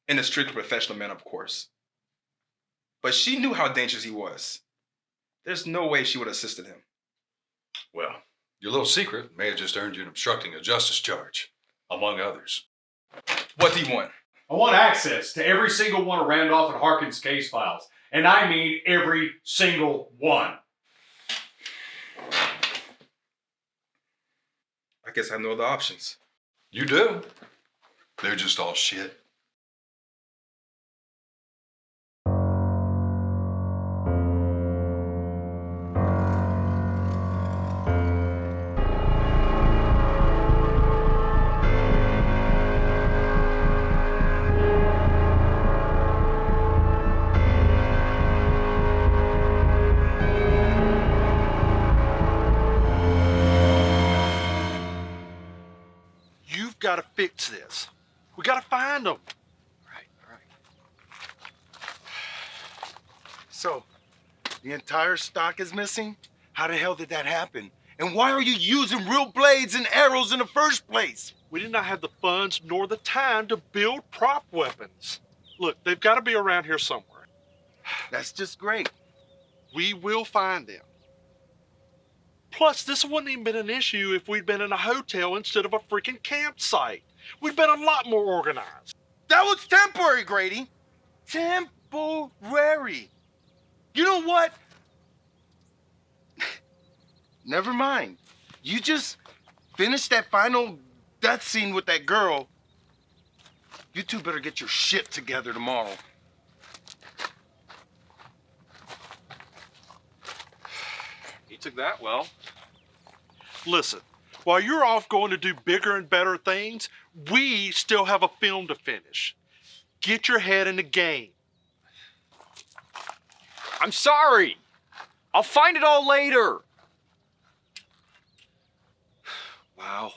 In a strictly professional manner, of course. But she knew how dangerous he was. There's no way she would have assisted him. Well, your little secret may have just earned you an obstructing a justice charge, among others. What do you want? I want access to every single one of Randolph and Harkin's case files. And I mean every single one. I guess I have no other options. You do. They're just all shit. You've got to fix this. We got to find them. So, the entire stock is missing? How the hell did that happen? And why are you using real blades and arrows in the first place? We did not have the funds nor the time to build prop weapons. Look, they've got to be around here somewhere. That's just great. We will find them. Plus, this wouldn't even been an issue if we'd been in a hotel instead of a freaking campsite. We'd been a lot more organized. That was temporary, Grady. Temporary. You know what? Never mind. You just finish that final death scene with that girl. You two better get your shit together tomorrow. He took that well. Listen, while you're off going to do bigger and better things, we still have a film to finish. Get your head in the game. I'm sorry. I'll find it all later. Wow.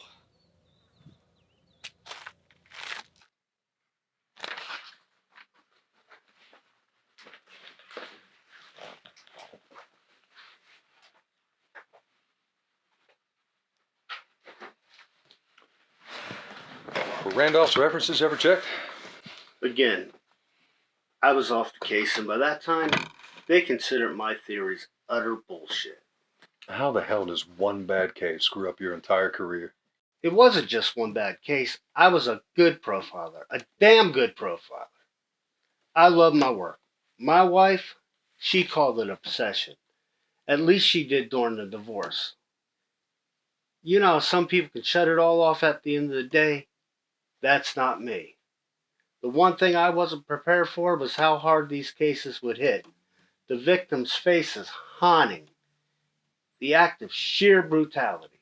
Were Randolph's references ever checked? Again, I was off the case, and by that time, they considered my theories utter bullshit. How the hell does one bad case screw up your entire career? It wasn't just one bad case. I was a good profiler, a damn good profiler. I love my work. My wife, she called it obsession. At least she did during the divorce. You know, some people can shut it all off at the end of the day. That's not me. The one thing I wasn't prepared for was how hard these cases would hit. The victim's faces haunting. The act of sheer brutality.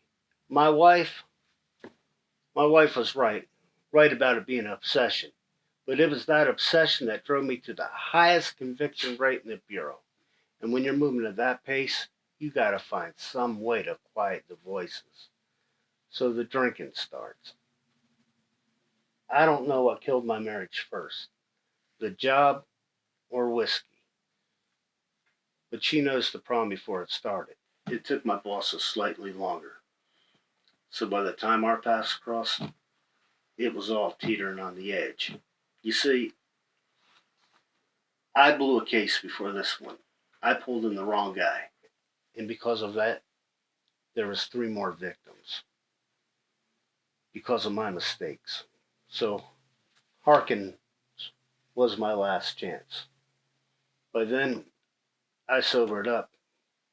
My wife was right about it being an obsession. But it was that obsession that drove me to the highest conviction rate in the Bureau. And when you're moving at that pace, you gotta find some way to quiet the voices. So the drinking starts. I don't know what killed my marriage first, the job or whiskey. But she knows the problem before it started. It took my bosses slightly longer. So by the time our paths crossed, it was all teetering on the edge. You see, I blew a case before this one. I pulled in the wrong guy. And because of that, there was 3 more victims because of my mistakes. So Harkin was my last chance. By then, I sobered up,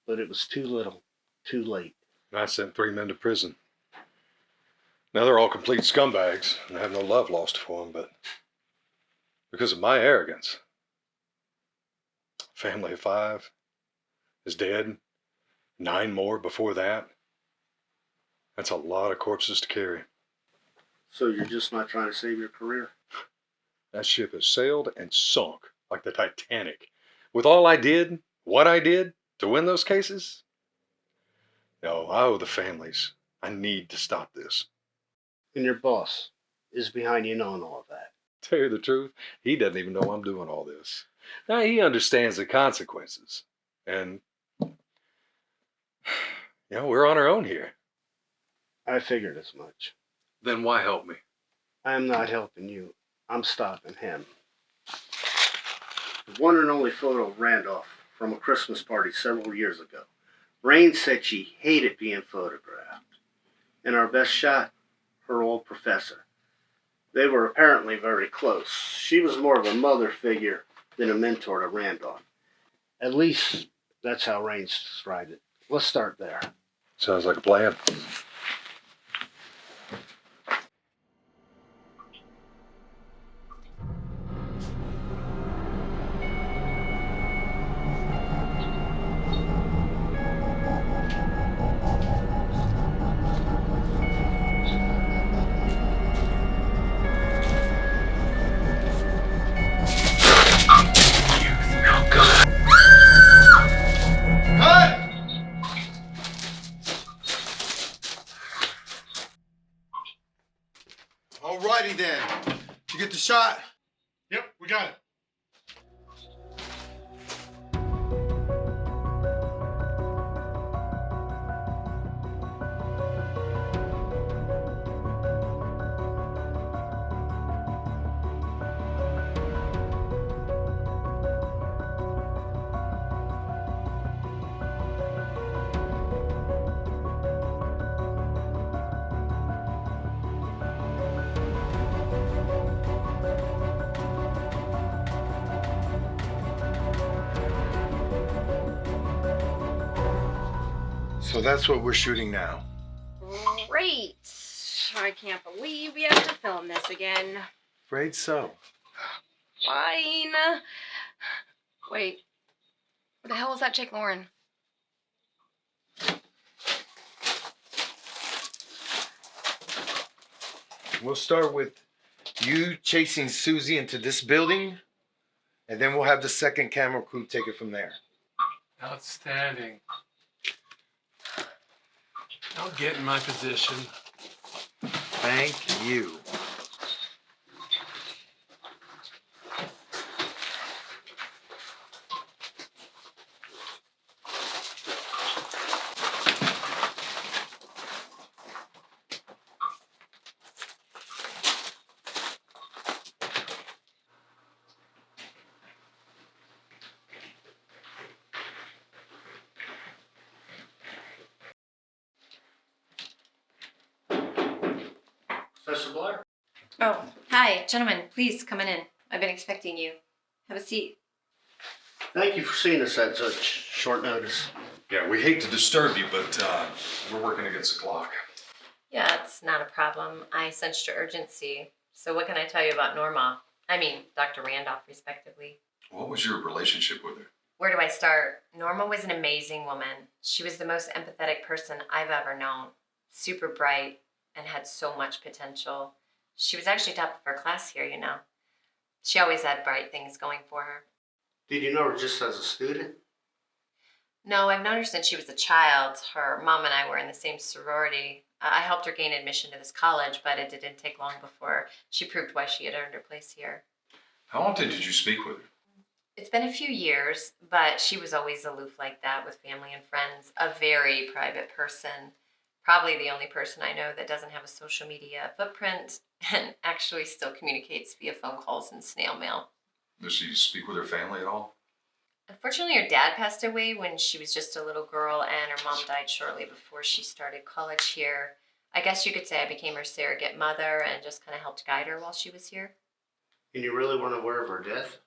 but it was too little, too late. I sent 3 men to prison. Now they're all complete scumbags, and I have no love lost for them, but because of my arrogance, family of 5 is dead, 9 more before that. That's a lot of corpses to carry. So you're just not trying to save your career? That ship has sailed and sunk like the Titanic. With all I did, what I did to win those cases? No, I owe the families. I need to stop this. And your boss is behind you knowing all of that. Tell you the truth, he doesn't even know I'm doing all this. Now, he understands the consequences. And, we're on our own here. I figured as much. Then why help me? I'm not helping you. I'm stopping him. The one and only photo of Randolph from a Christmas party several years ago. Rain said she hated being photographed. And our best shot, her old professor. They were apparently very close. She was more of a mother figure than a mentor to Randolph. At least, that's how Rain's described it. Let's start there. Sounds like a plan. Alrighty then. Did you get the shot? Yep, we got it. So that's what we're shooting now. Great. I can't believe we have to film this again. Afraid so. Fine. Wait. Where the hell is that chick, Lauren? We'll start with you chasing Susie into this building, and then we'll have the second camera crew take it from there. Outstanding. I'll get in my position. Thank you. Professor Blair? Oh, hi, gentlemen. Please come on in. I've been expecting you. Have a seat. Thank you for seeing us at such short notice. Yeah, we hate to disturb you, but we're working against the clock. Yeah, it's not a problem. I sensed your urgency. So what can I tell you about Norma? I mean, Dr. Randolph, respectively. What was your relationship with her? Where do I start? Norma was an amazing woman. She was the most empathetic person I've ever known. Super bright and had so much potential. She was actually top of her class here, you know. She always had bright things going for her. Did you know her just as a student? No, I've known her since she was a child. Her mom and I were in the same sorority. I helped her gain admission to this college, but it didn't take long before she proved why she had earned her place here. How often did you speak with her? It's been a few years, but she was always aloof like that with family and friends. A very private person. Probably the only person I know that doesn't have a social media footprint and actually still communicates via phone calls and snail mail. Does she speak with her family at all? Unfortunately, her dad passed away when she was just a little girl, and her mom died shortly before she started college here. I guess you could say I became her surrogate mother and just kind of helped guide her while she was here. And you really weren't aware of her death?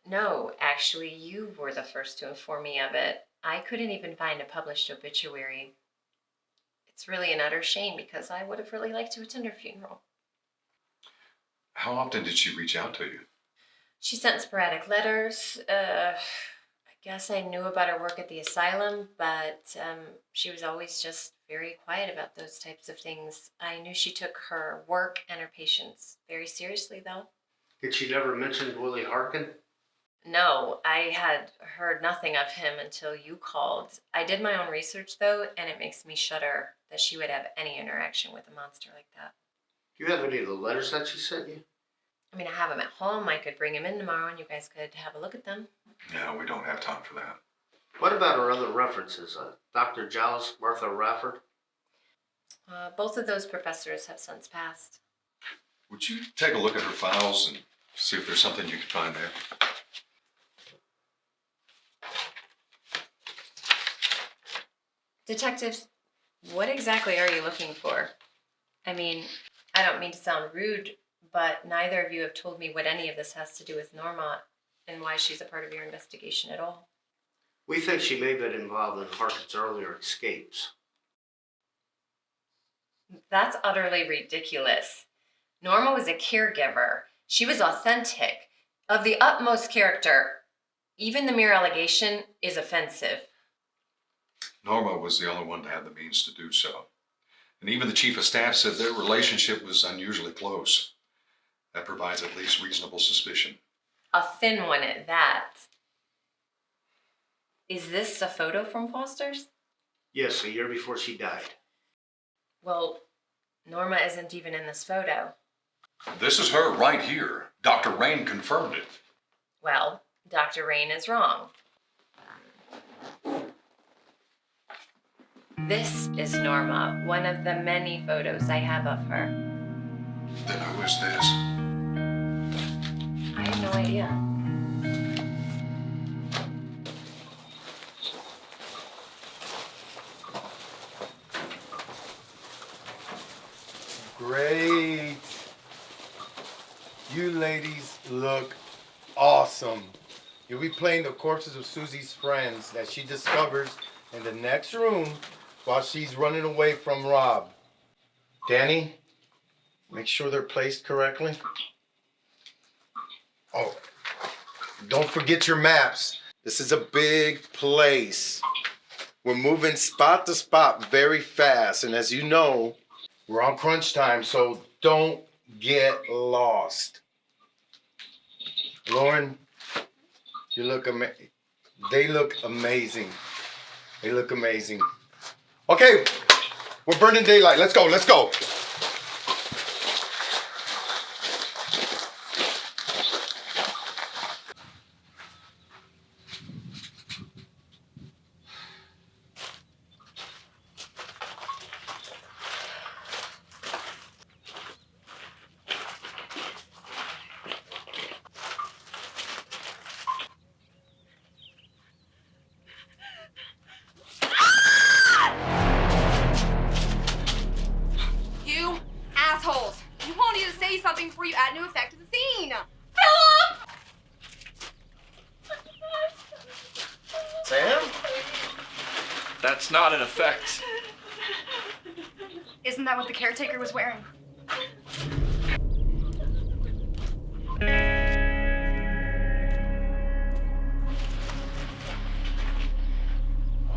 No, actually, you were the first to inform me of it. I couldn't even find a published obituary. It's really an utter shame because I would have really liked to attend her funeral. How often did she reach out to you? She sent sporadic letters. I guess I knew about her work at the asylum, but she was always just very quiet about those types of things. I knew she took her work and her patients very seriously, though. Did she never mention Willie Harkin? No, I had heard nothing of him until you called. I did my own research, though, and it makes me shudder that she would have any interaction with a monster like that. Do you have any of the letters that she sent you? I mean, I have them at home. I could bring them in tomorrow, and you guys could have a look at them. No, we don't have time for that. What about her other references? Dr. Giles, Martha Rafford? Both of those professors have since passed. Would you take a look at her files and see if there's something you can find there? Detectives, what exactly are you looking for? I mean, I don't mean to sound rude, but neither of you have told me what any of this has to do with Norma and why she's a part of your investigation at all. We think she may have been involved in Harkin's earlier escapes. That's utterly ridiculous. Norma was a caregiver. She was authentic, of the utmost character. Even the mere allegation is offensive. Norma was the only one to have the means to do so. And even the chief of staff said their relationship was unusually close. That provides at least reasonable suspicion. A thin one at that. Is this a photo from Foster's? Yes, a year before she died. Well, Norma isn't even in this photo. This is her right here. Dr. Rain confirmed it. Well, Dr. Rain is wrong. This is Norma, one of the many photos I have of her. Then who is this? I have no idea. Great. You ladies look awesome. You'll be playing the corpses of Susie's friends that she discovers in the next room while she's running away from Rob. Danny, make sure they're placed correctly. Oh, don't forget your maps. This is a big place. We're moving spot to spot very fast, and as you know, we're on crunch time, so don't get lost. Lauren, you look they look amazing. They look amazing. Okay, we're burning daylight. Let's go, let's go. You assholes! You wanted to say something before you add new effect to the scene! Philip! Sam? That's not an effect. Isn't that what the caretaker was wearing?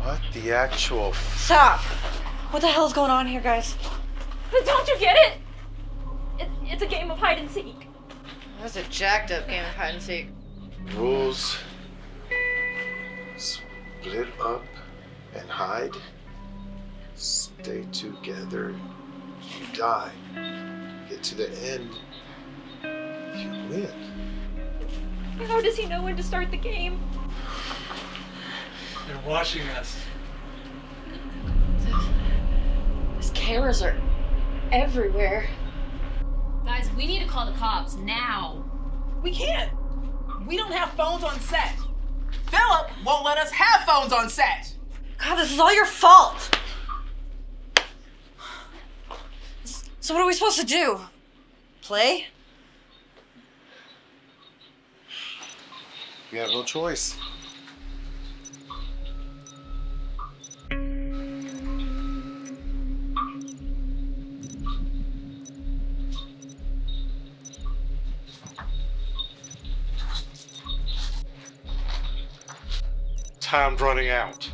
What the actual Stop! What the hell's going on here, guys? Don't you get it? It's a game of hide and seek. That's a jacked up game of hide and seek. rules? Split up and hide. Stay together. You die. Get to the end. You win. How does he know when to start the game? They're watching us. These cameras are everywhere. Guys, we need to call the cops now. We can't. We don't have phones on set. Philip won't let us have phones on set. God, this is all your fault. So what are we supposed to do? Play? We have no choice. Time's running out.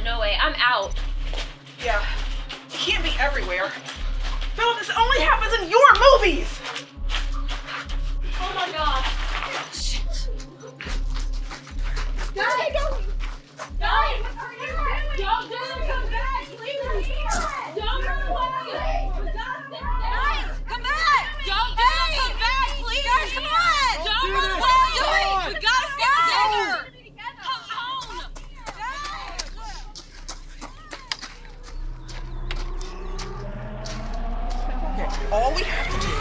No way. I'm out. Yeah, you can't be everywhere. Philip, this only happens in your movies. Oh my god. Shit. Guys! Guys! Don't come back! Please! Don't run away! Guys, come back! Don't come back, please! Guys, come on! Don't run away! We gotta stay together! Come on! Okay, all we have to do.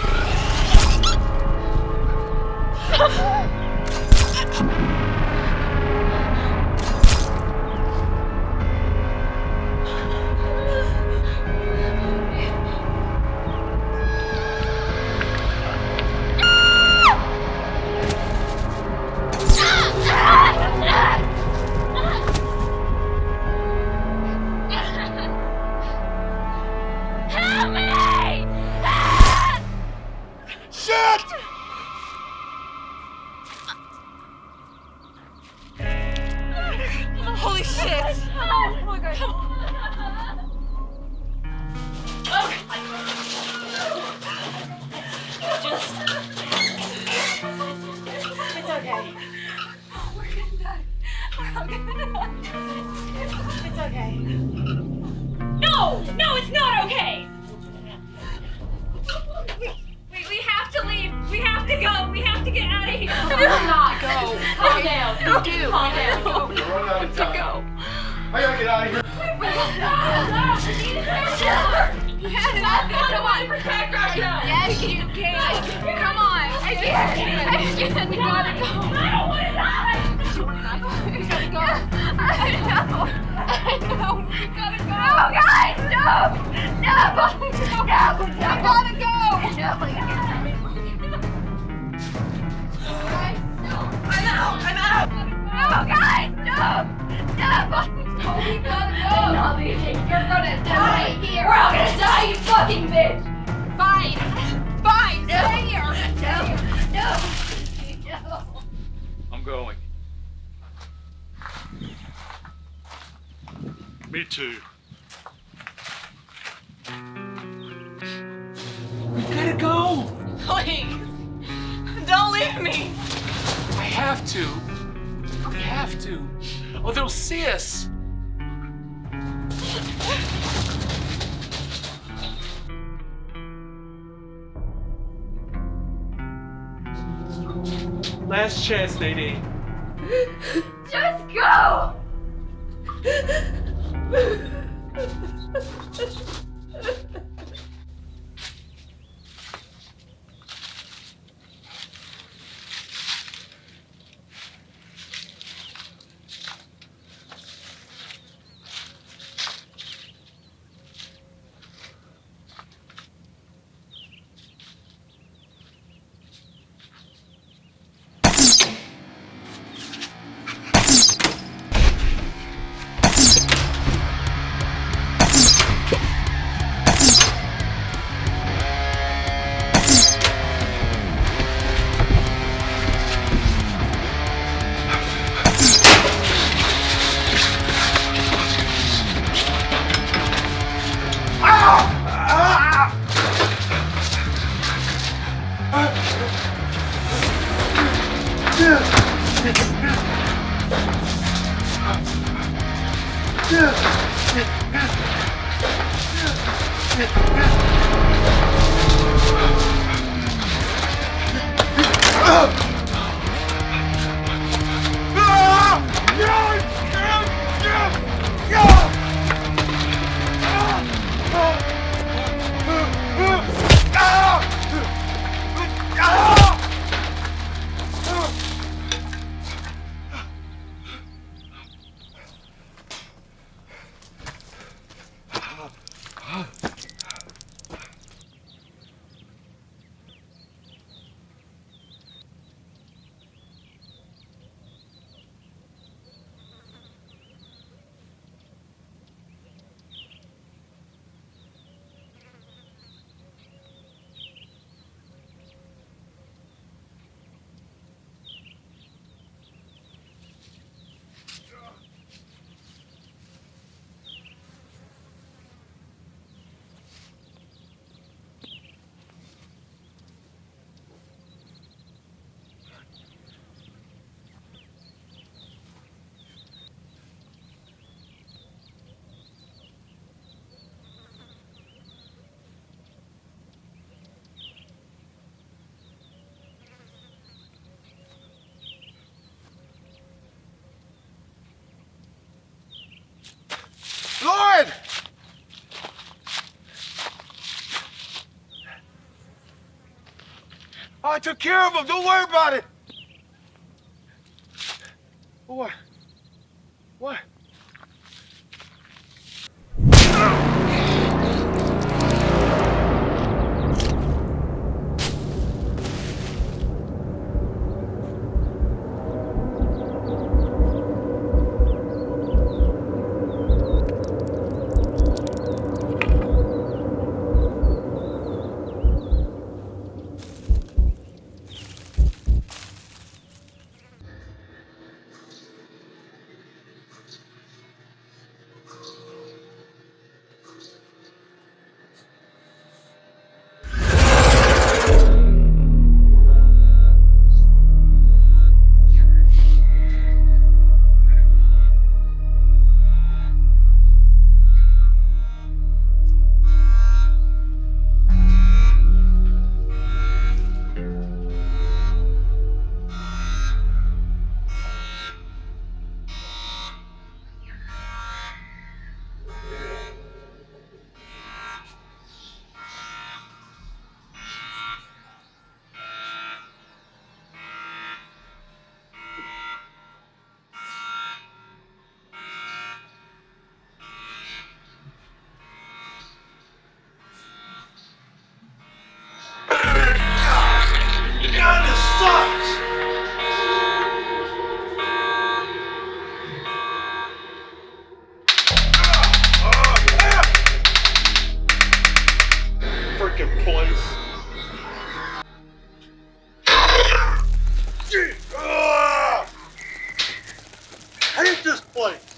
Help me! Shit! Holy shit! Oh my god. It's okay. We're gonna die. We're all gonna die. It's okay. No! No, it's not okay! We have to leave. We have to go. We have to get out of here. Do not go. Calm down. No, do. Calm down. We're running out of time. Go. I gotta get out of here. Come on, protect ourselves. Yes, you can. Come on. I can't. We gotta go. I don't want to die. We gotta go. I know. We gotta go. No, guys, no. No. We gotta go. I'm out. No, guys, no. No, we gotta go. No, you're gonna die here. We're all gonna die, you fucking bitch. Fine. Stay here. No. I'm going. Me too. We gotta go. Please. Don't leave me. I have to. We have to. Or they'll see us. Last chance, Nadine. Just go. I took care of him. Don't worry about it. What? What? God, this sucks! Freaking place. I hate this place.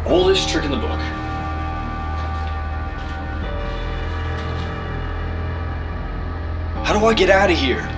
oldest trick in the book. How do I get out of here?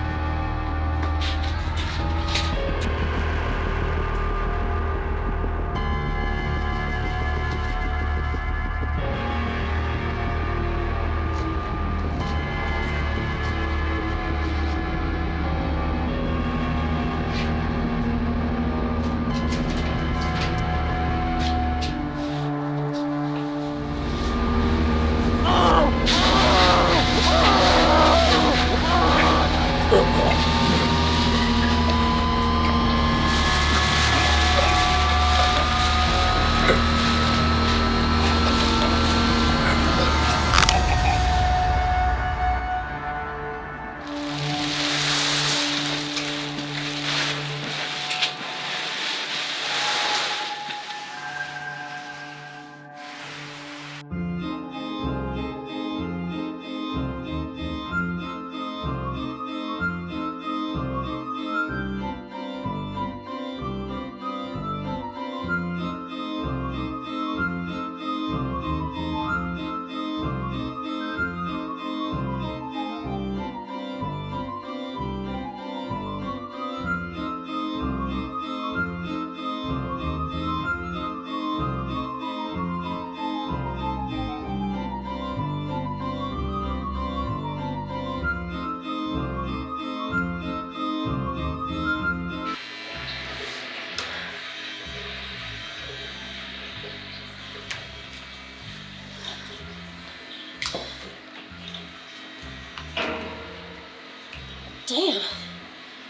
Damn,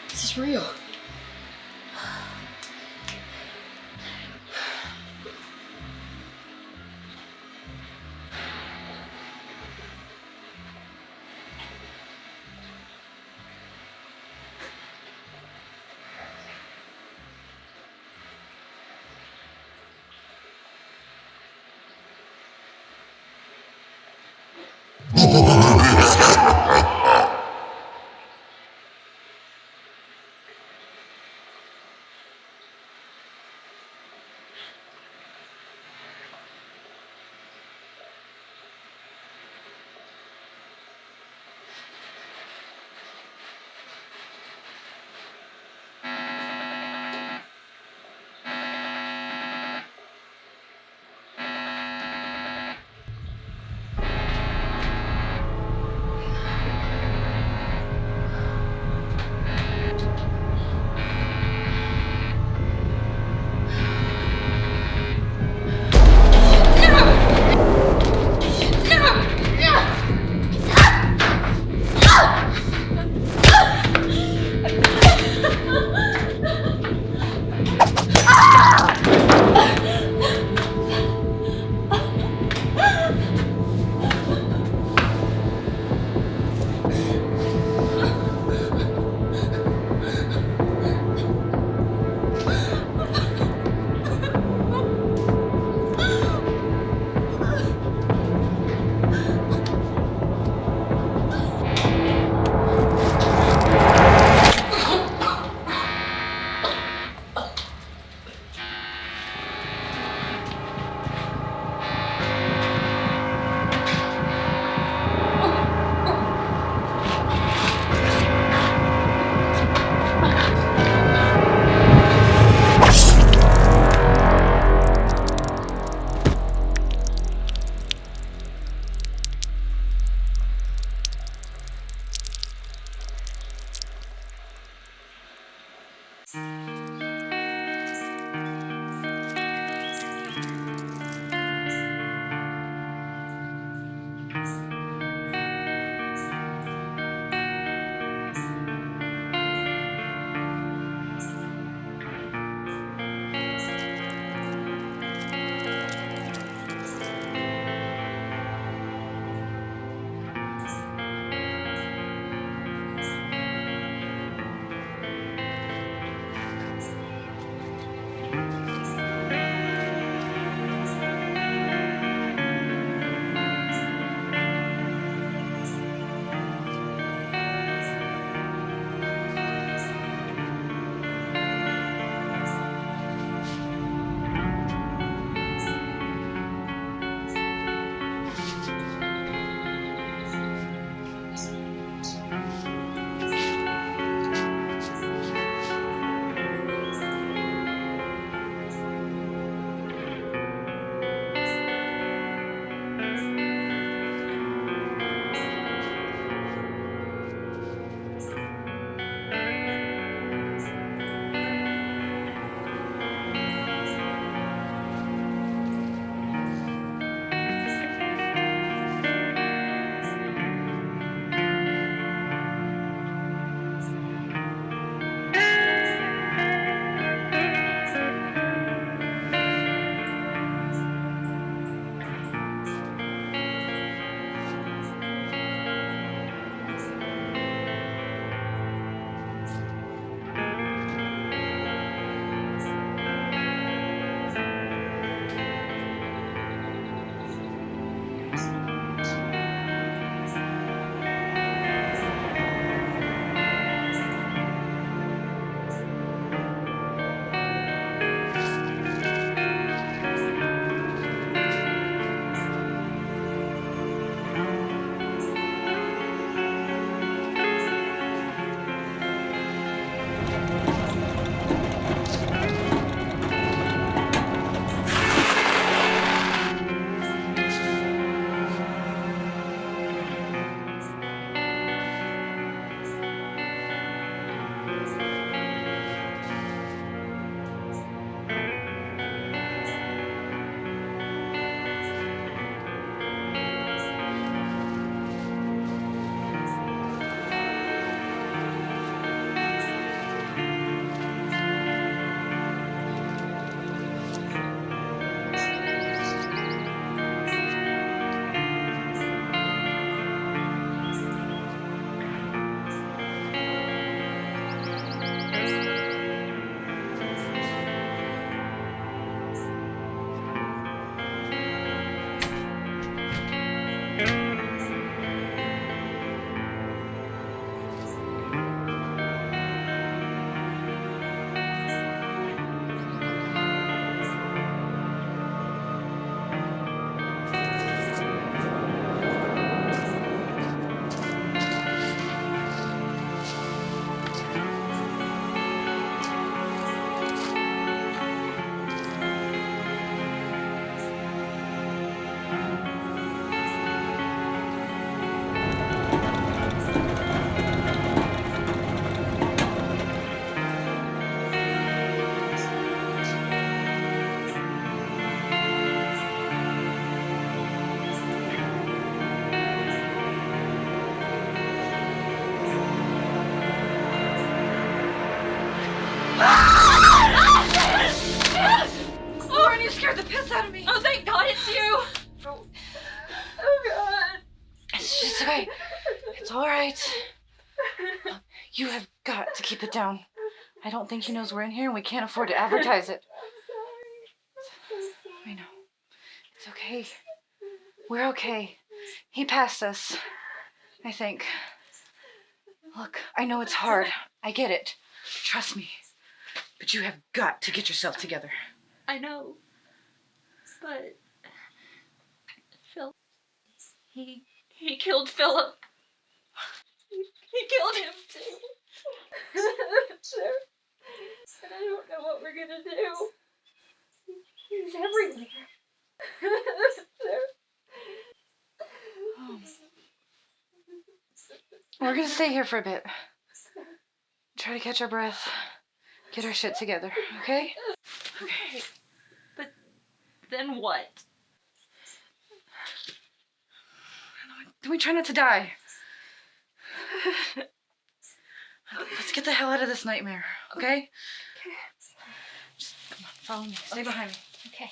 this is real. You have got to keep it down. I don't think he knows we're in here and we can't afford to advertise it. I know. It's okay. We're okay. He passed us, I think. Look, I know it's hard. I get it. Trust me. But you have got to get yourself together. I know. But Phil, he killed Philip. He killed him too. And I don't know what we're gonna do. He's everywhere. We're gonna stay here for a bit. Try to catch our breath. Get our shit together, okay? Okay. But then what? We try not to die. Let's get the hell out of this nightmare, okay? Just come on, follow me. Stay behind me. Okay.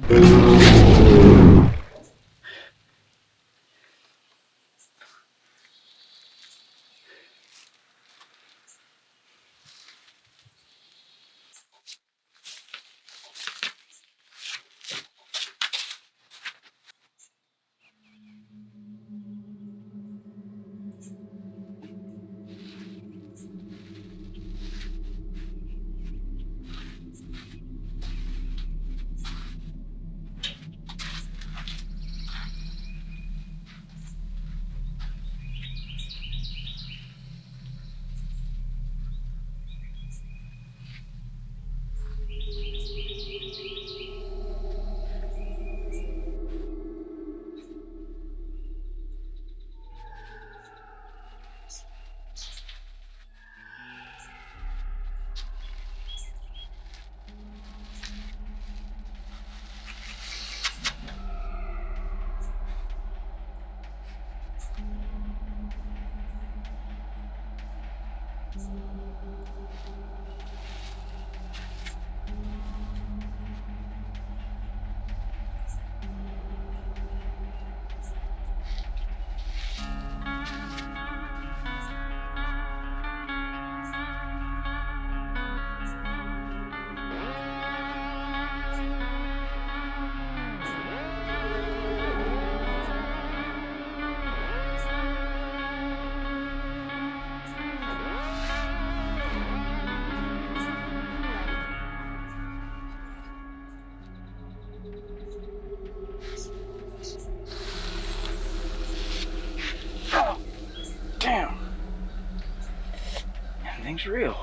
Damn. Everything's real.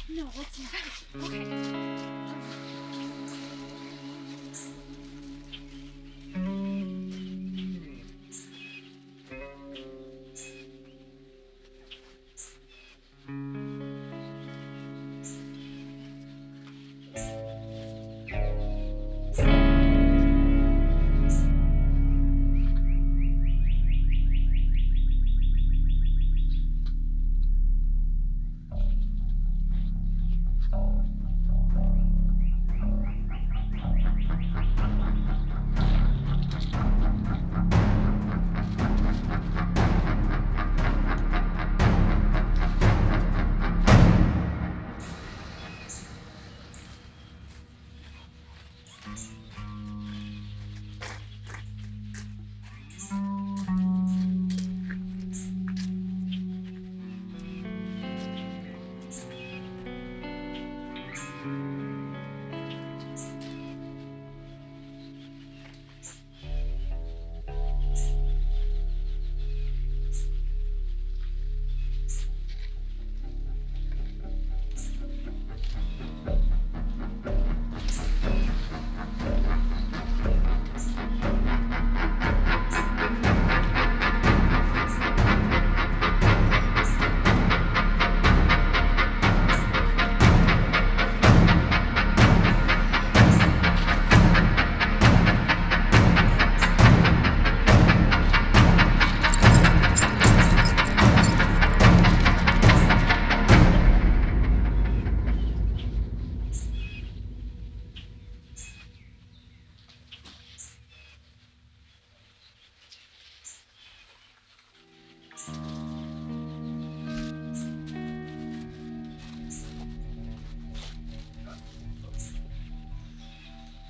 No, let's not. Okay.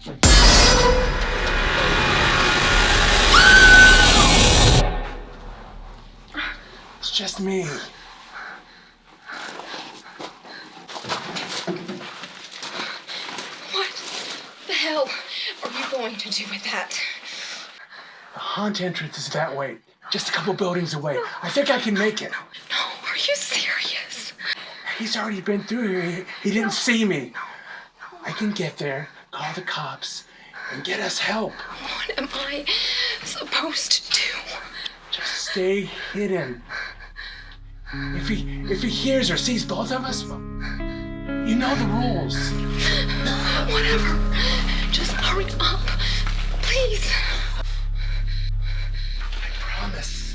It's just me. What the hell are you going to do with that? The haunt entrance is that way, just a couple buildings away. I think I can make it. No, are you serious? He's already been through here. He didn't see me. I can get there, call the cops, and get us help. What am I supposed to do? Just stay hidden. If he hears or sees both of us, you know the rules. Whatever. Just hurry up. Please. I promise.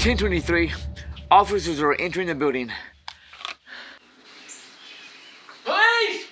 "1023, officers are entering the building." Police!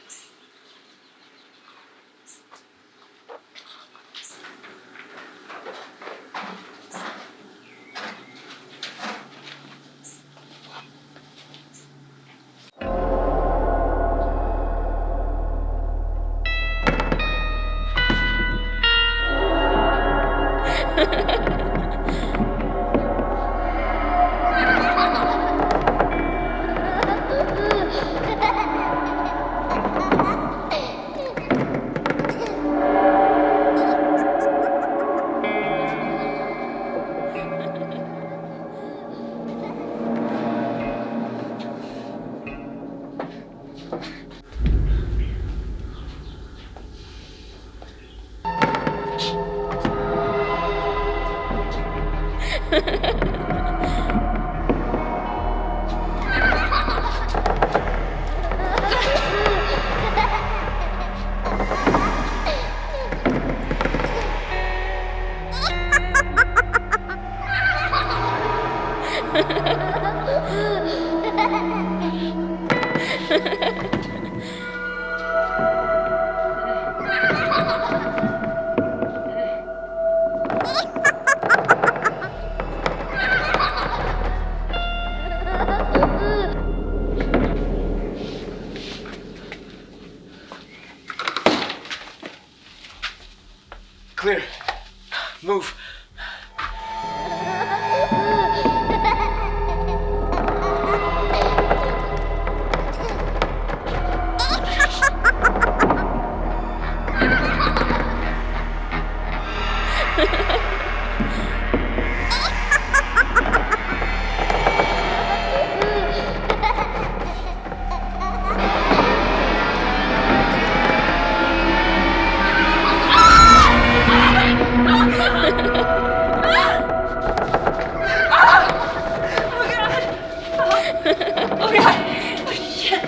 Clear. Move. Oh god! Oh shit!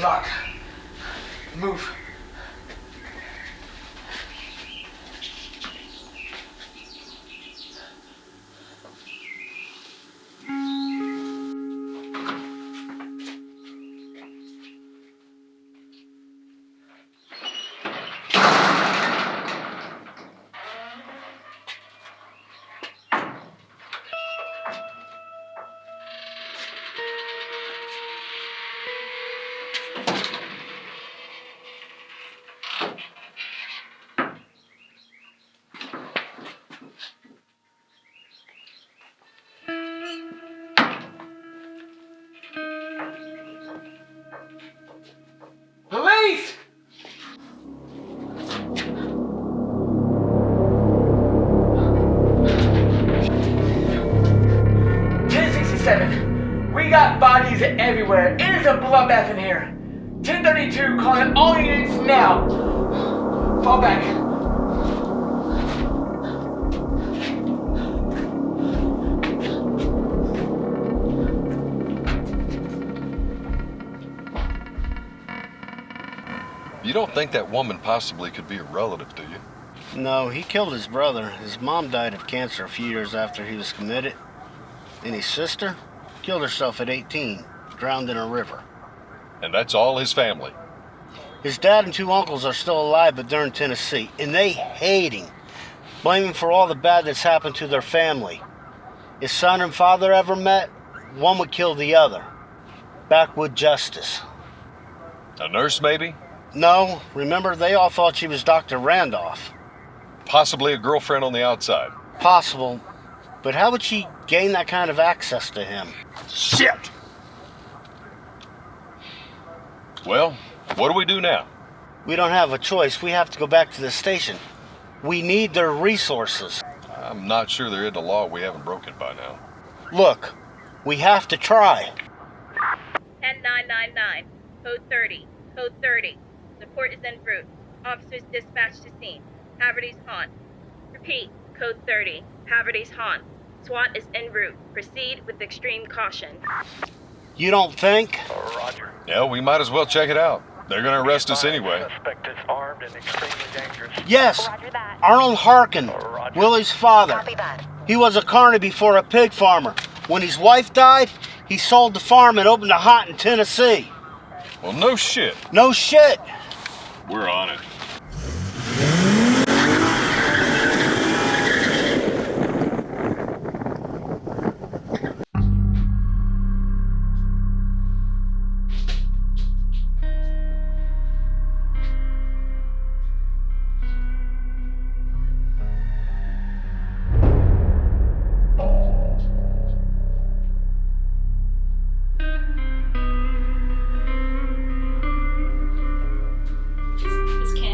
Lock. Move. Police! We got bodies everywhere. It is a bloodbath in here. 1032, calling all units now. Fall back. You don't think that woman possibly could be a relative, do you? No, he killed his brother. His mom died of cancer a few years after he was committed. And his sister killed herself at 18, drowned in a river. And that's all his family? His dad and 2 uncles are still alive, but they're in Tennessee, and they hate him, blame him for all the bad that's happened to their family. His son and father ever met, one would kill the other. Backwood justice. A nurse, maybe? No, remember, they all thought she was Dr. Randolph. Possibly a girlfriend on the outside. Possible, but how would she gain that kind of access to him? Shit! Well, what do we do now? We don't have a choice. We have to go back to the station. We need their resources. I'm not sure there isn't a law we haven't broken by now. Look, we have to try. 10999, code 30, code 30. Report is en route. Officers dispatched to scene. Haverty's haunt. Repeat, code 30, Haverty's haunt. SWAT is en route. Proceed with extreme caution. You don't think? Roger. Yeah, we might as well check it out. They're gonna arrest us anyway. Suspect is armed and extremely dangerous. Yes, Arnold Harkin, Willie's father. He was a carny before a pig farmer. When his wife died, he sold the farm and opened a haunt in Tennessee. Well, no shit. No shit. We're on it. This can't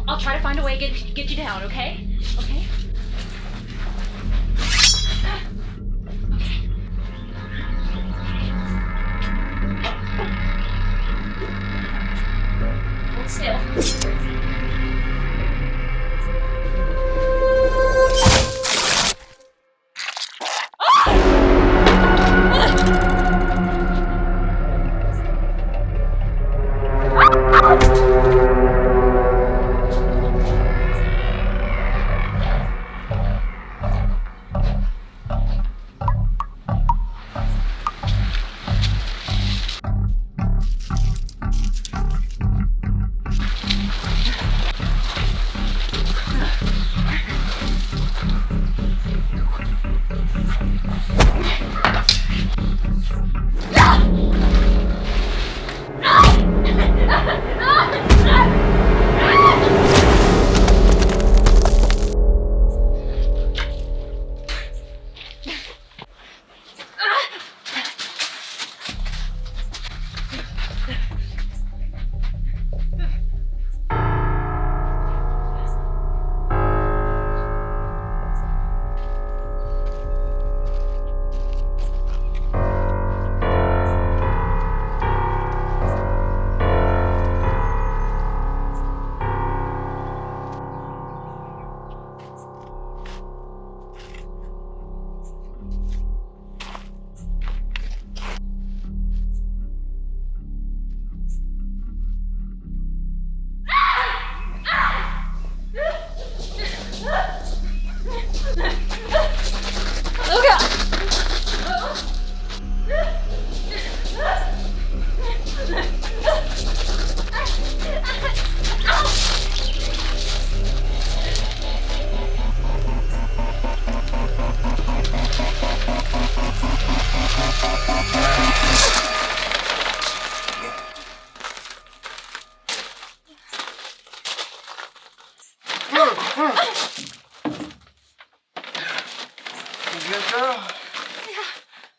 I'll try to find a way to get you down, okay? Okay? Hold still.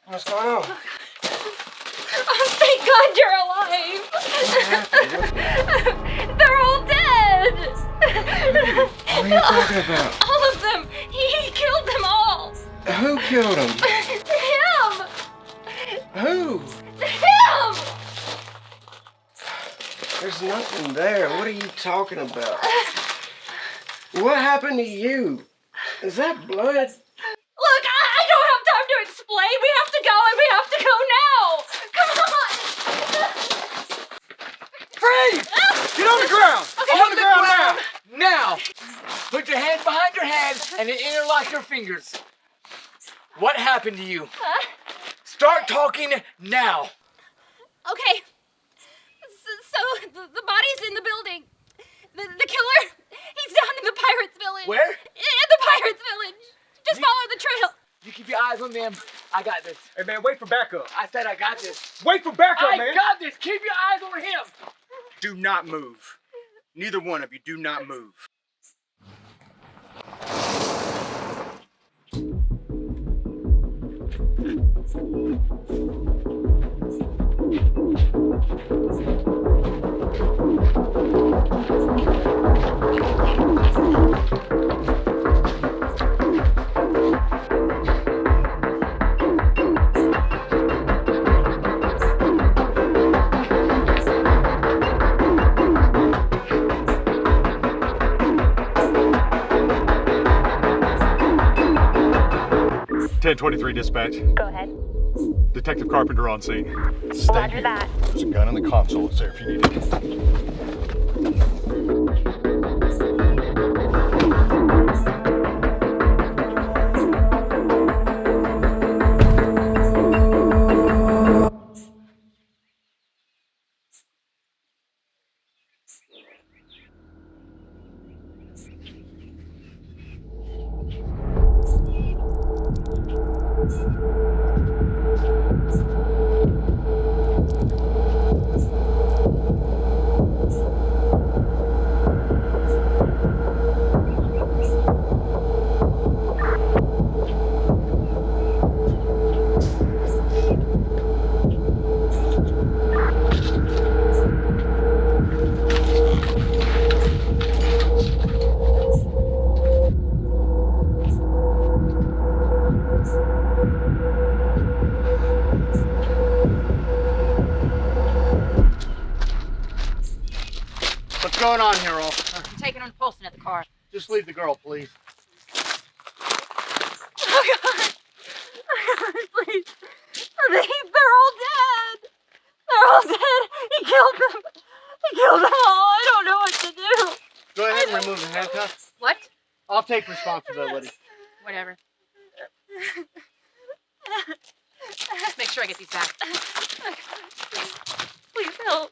What's going on? Oh, thank God you're alive! They're all dead! What are you talking about? All of them! He killed them all! Who killed him? Him! There's nothing there. What are you talking about? What happened to you? Is that blood? Look, I don't have time to explain. We have to go, and we have to go now. Come on. Freeze! Get on the ground! Okay, On the ground now! Now! Put your hands behind your head and then interlock your fingers. What happened to you? Start talking now. Okay. So the body's in the building. The killer, he's down in the pirates' village. Where? In the pirates' village. Just follow the trail. You keep your eyes on them. I got this. Hey, man, wait for backup. I said I got this. Wait for backup, man. I got this. Keep your eyes on him. Do not move. Neither one of you, do not move. 1023 dispatch. Go ahead. Detective Carpenter on scene. Roger that. There's a gun in the console. It's there if you need it. What's going on here, Rolf? I'm taking on Paulson at the car. Just leave the girl, please. Oh, God. Please. They're all dead. They're all dead. He killed them. He killed them all. I don't know what to do. Go ahead and remove the handcuffs. What? I'll take responsibility. Whatever. Just make sure I get these back. Please help.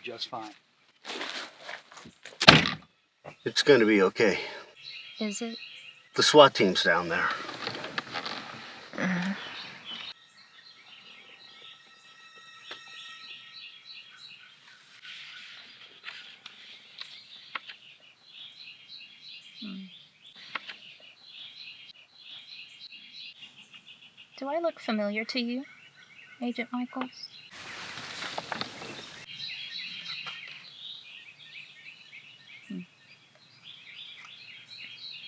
just fine. It's gonna be okay. Is it? The SWAT team's down there. Do I look familiar to you, Agent Michaels?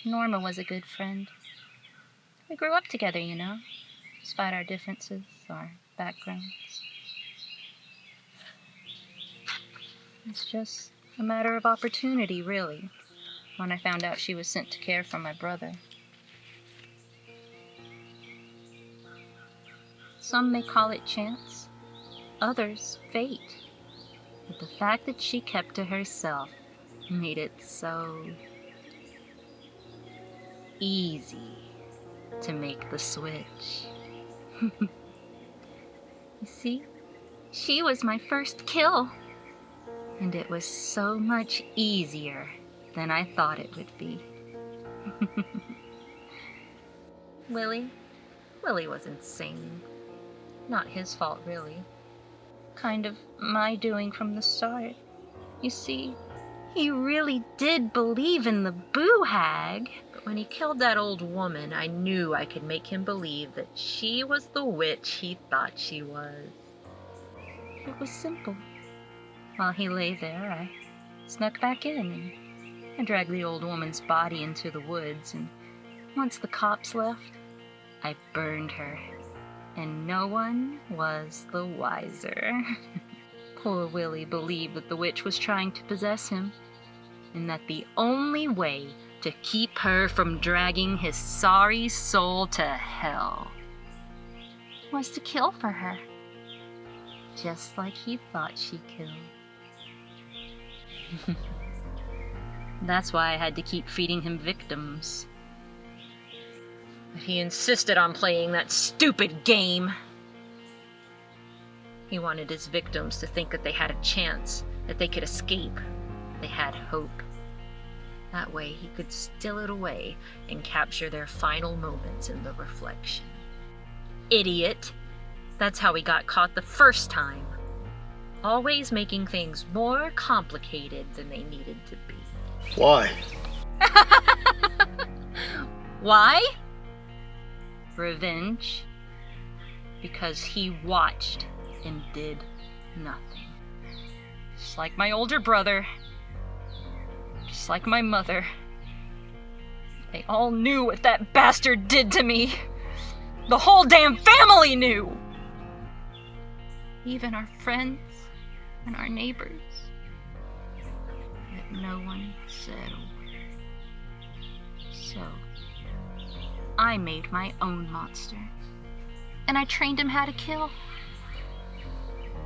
Norma was a good friend. We grew up together, you know, despite our differences, our backgrounds. It's just a matter of opportunity, really, when I found out she was sent to care for my brother. Some may call it chance, others fate. But the fact that she kept to herself made it so easy to make the switch. You see, she was my first kill, and it was so much easier than I thought it would be. Willie was insane. Not his fault, really. Kind of my doing from the start. You see, he really did believe in the boo hag. But when he killed that old woman, I knew I could make him believe that she was the witch he thought she was. It was simple. While he lay there, I snuck back in and dragged the old woman's body into the woods, and once the cops left, I burned her, and no one was the wiser. Poor Willie believed that the witch was trying to possess him, and that the only way to keep her from dragging his sorry soul to hell was to kill for her, just like he thought she killed. That's why I had to keep feeding him victims. But he insisted on playing that stupid game. He wanted his victims to think that they had a chance, that they could escape, they had hope. That way he could still it away and capture their final moments in the reflection. Idiot! That's how he got caught the first time. Always making things more complicated than they needed to be. Why? Why? Revenge. Because he watched and did nothing. Just like my older brother. Just like my mother. They all knew what that bastard did to me. The whole damn family knew. Even our friends and our neighbors. Yet no one said a word. So, I made my own monster. And I trained him how to kill.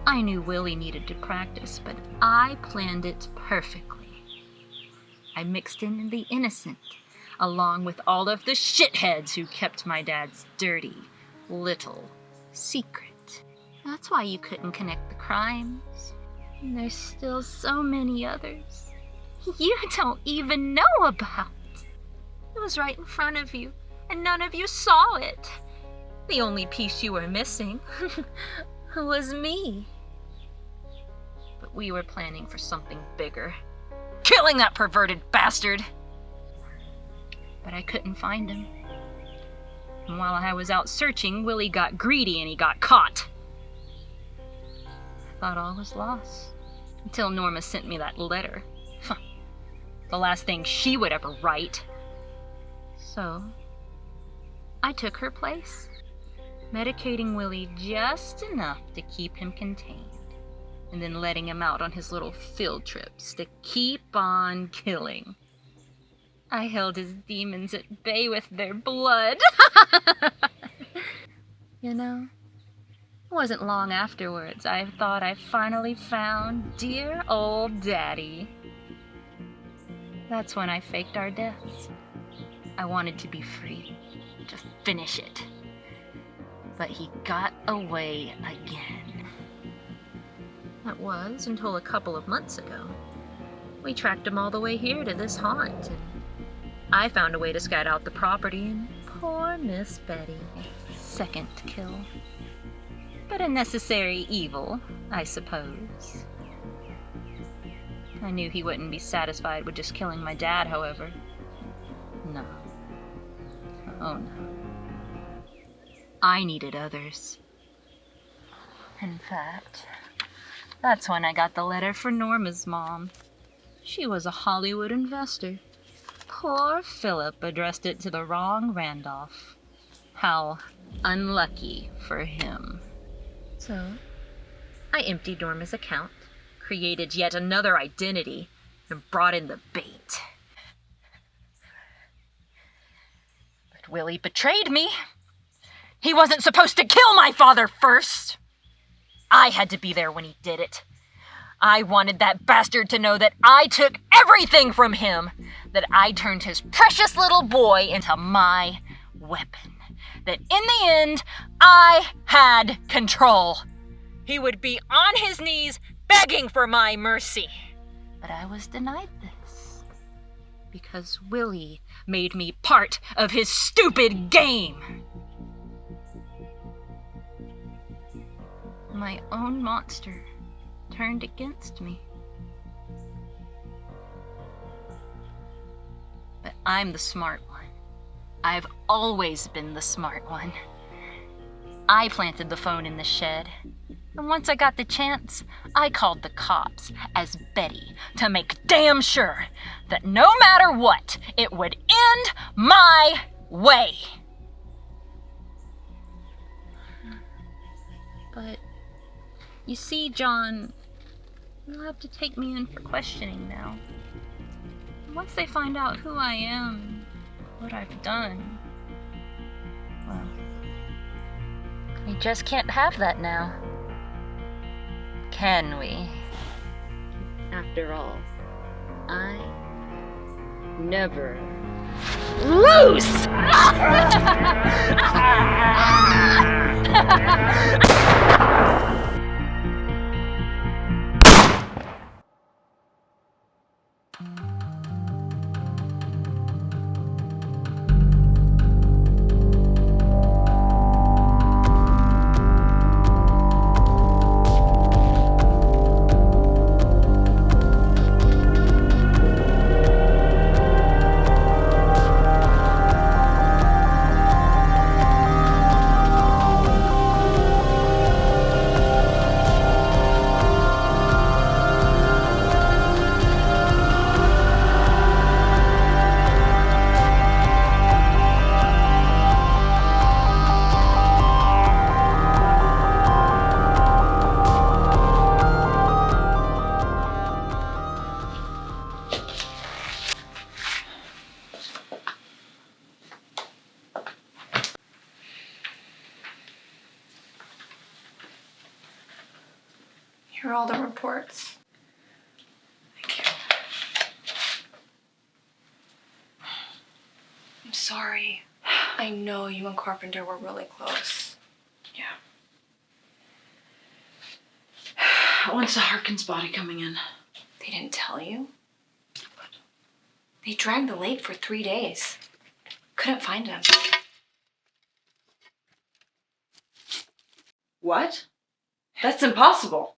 I knew Willie needed to practice, but I planned it perfectly. I mixed in the innocent, along with all of the shitheads who kept my dad's dirty, little secret. That's why you couldn't connect the crimes. And there's still so many others you don't even know about. It was right in front of you, and none of you saw it. The only piece you were missing was me. But we were planning for something bigger. Killing that perverted bastard! But I couldn't find him. And while I was out searching, Willie got greedy and he got caught. I thought all was lost. Until Norma sent me that letter. The last thing she would ever write. So, I took her place, medicating Willie just enough to keep him contained, and then letting him out on his little field trips to keep on killing. I held his demons at bay with their blood. You know, it wasn't long afterwards I thought I finally found dear old Daddy. That's when I faked our deaths. I wanted to be free, to finish it. But he got away again. That was until a couple of months ago. We tracked him all the way here to this haunt, and I found a way to scout out the property, and poor Miss Betty. Second kill. But a necessary evil, I suppose. I knew he wouldn't be satisfied with just killing my dad, however. No. Oh no. I needed others. In fact, that's when I got the letter for Norma's mom. She was a Hollywood investor. Poor Philip addressed it to the wrong Randolph. How unlucky for him. So, I emptied Norma's account, created yet another identity, and brought in the bait. But Willie betrayed me. He wasn't supposed to kill my father first. I had to be there when he did it. I wanted that bastard to know that I took everything from him, that I turned his precious little boy into my weapon, that in the end, I had control. He would be on his knees begging for my mercy. But I was denied this, because Willie made me part of his stupid game. My own monster turned against me. But I'm the smart one. I've always been the smart one. I planted the phone in the shed, and once I got the chance, I called the cops as Betty to make damn sure that no matter what, it would end my way. But you see, John, you'll have to take me in for questioning now. Once they find out who I am and what I've done, well, we just can't have that now. Can we? After all, I never lose! Here are all the reports. Thank you. I'm sorry. I know you and Carpenter were really close. Yeah. When's the Harkins body coming in? They didn't tell you? They dragged the lake for 3 days. Couldn't find him. What? That's impossible.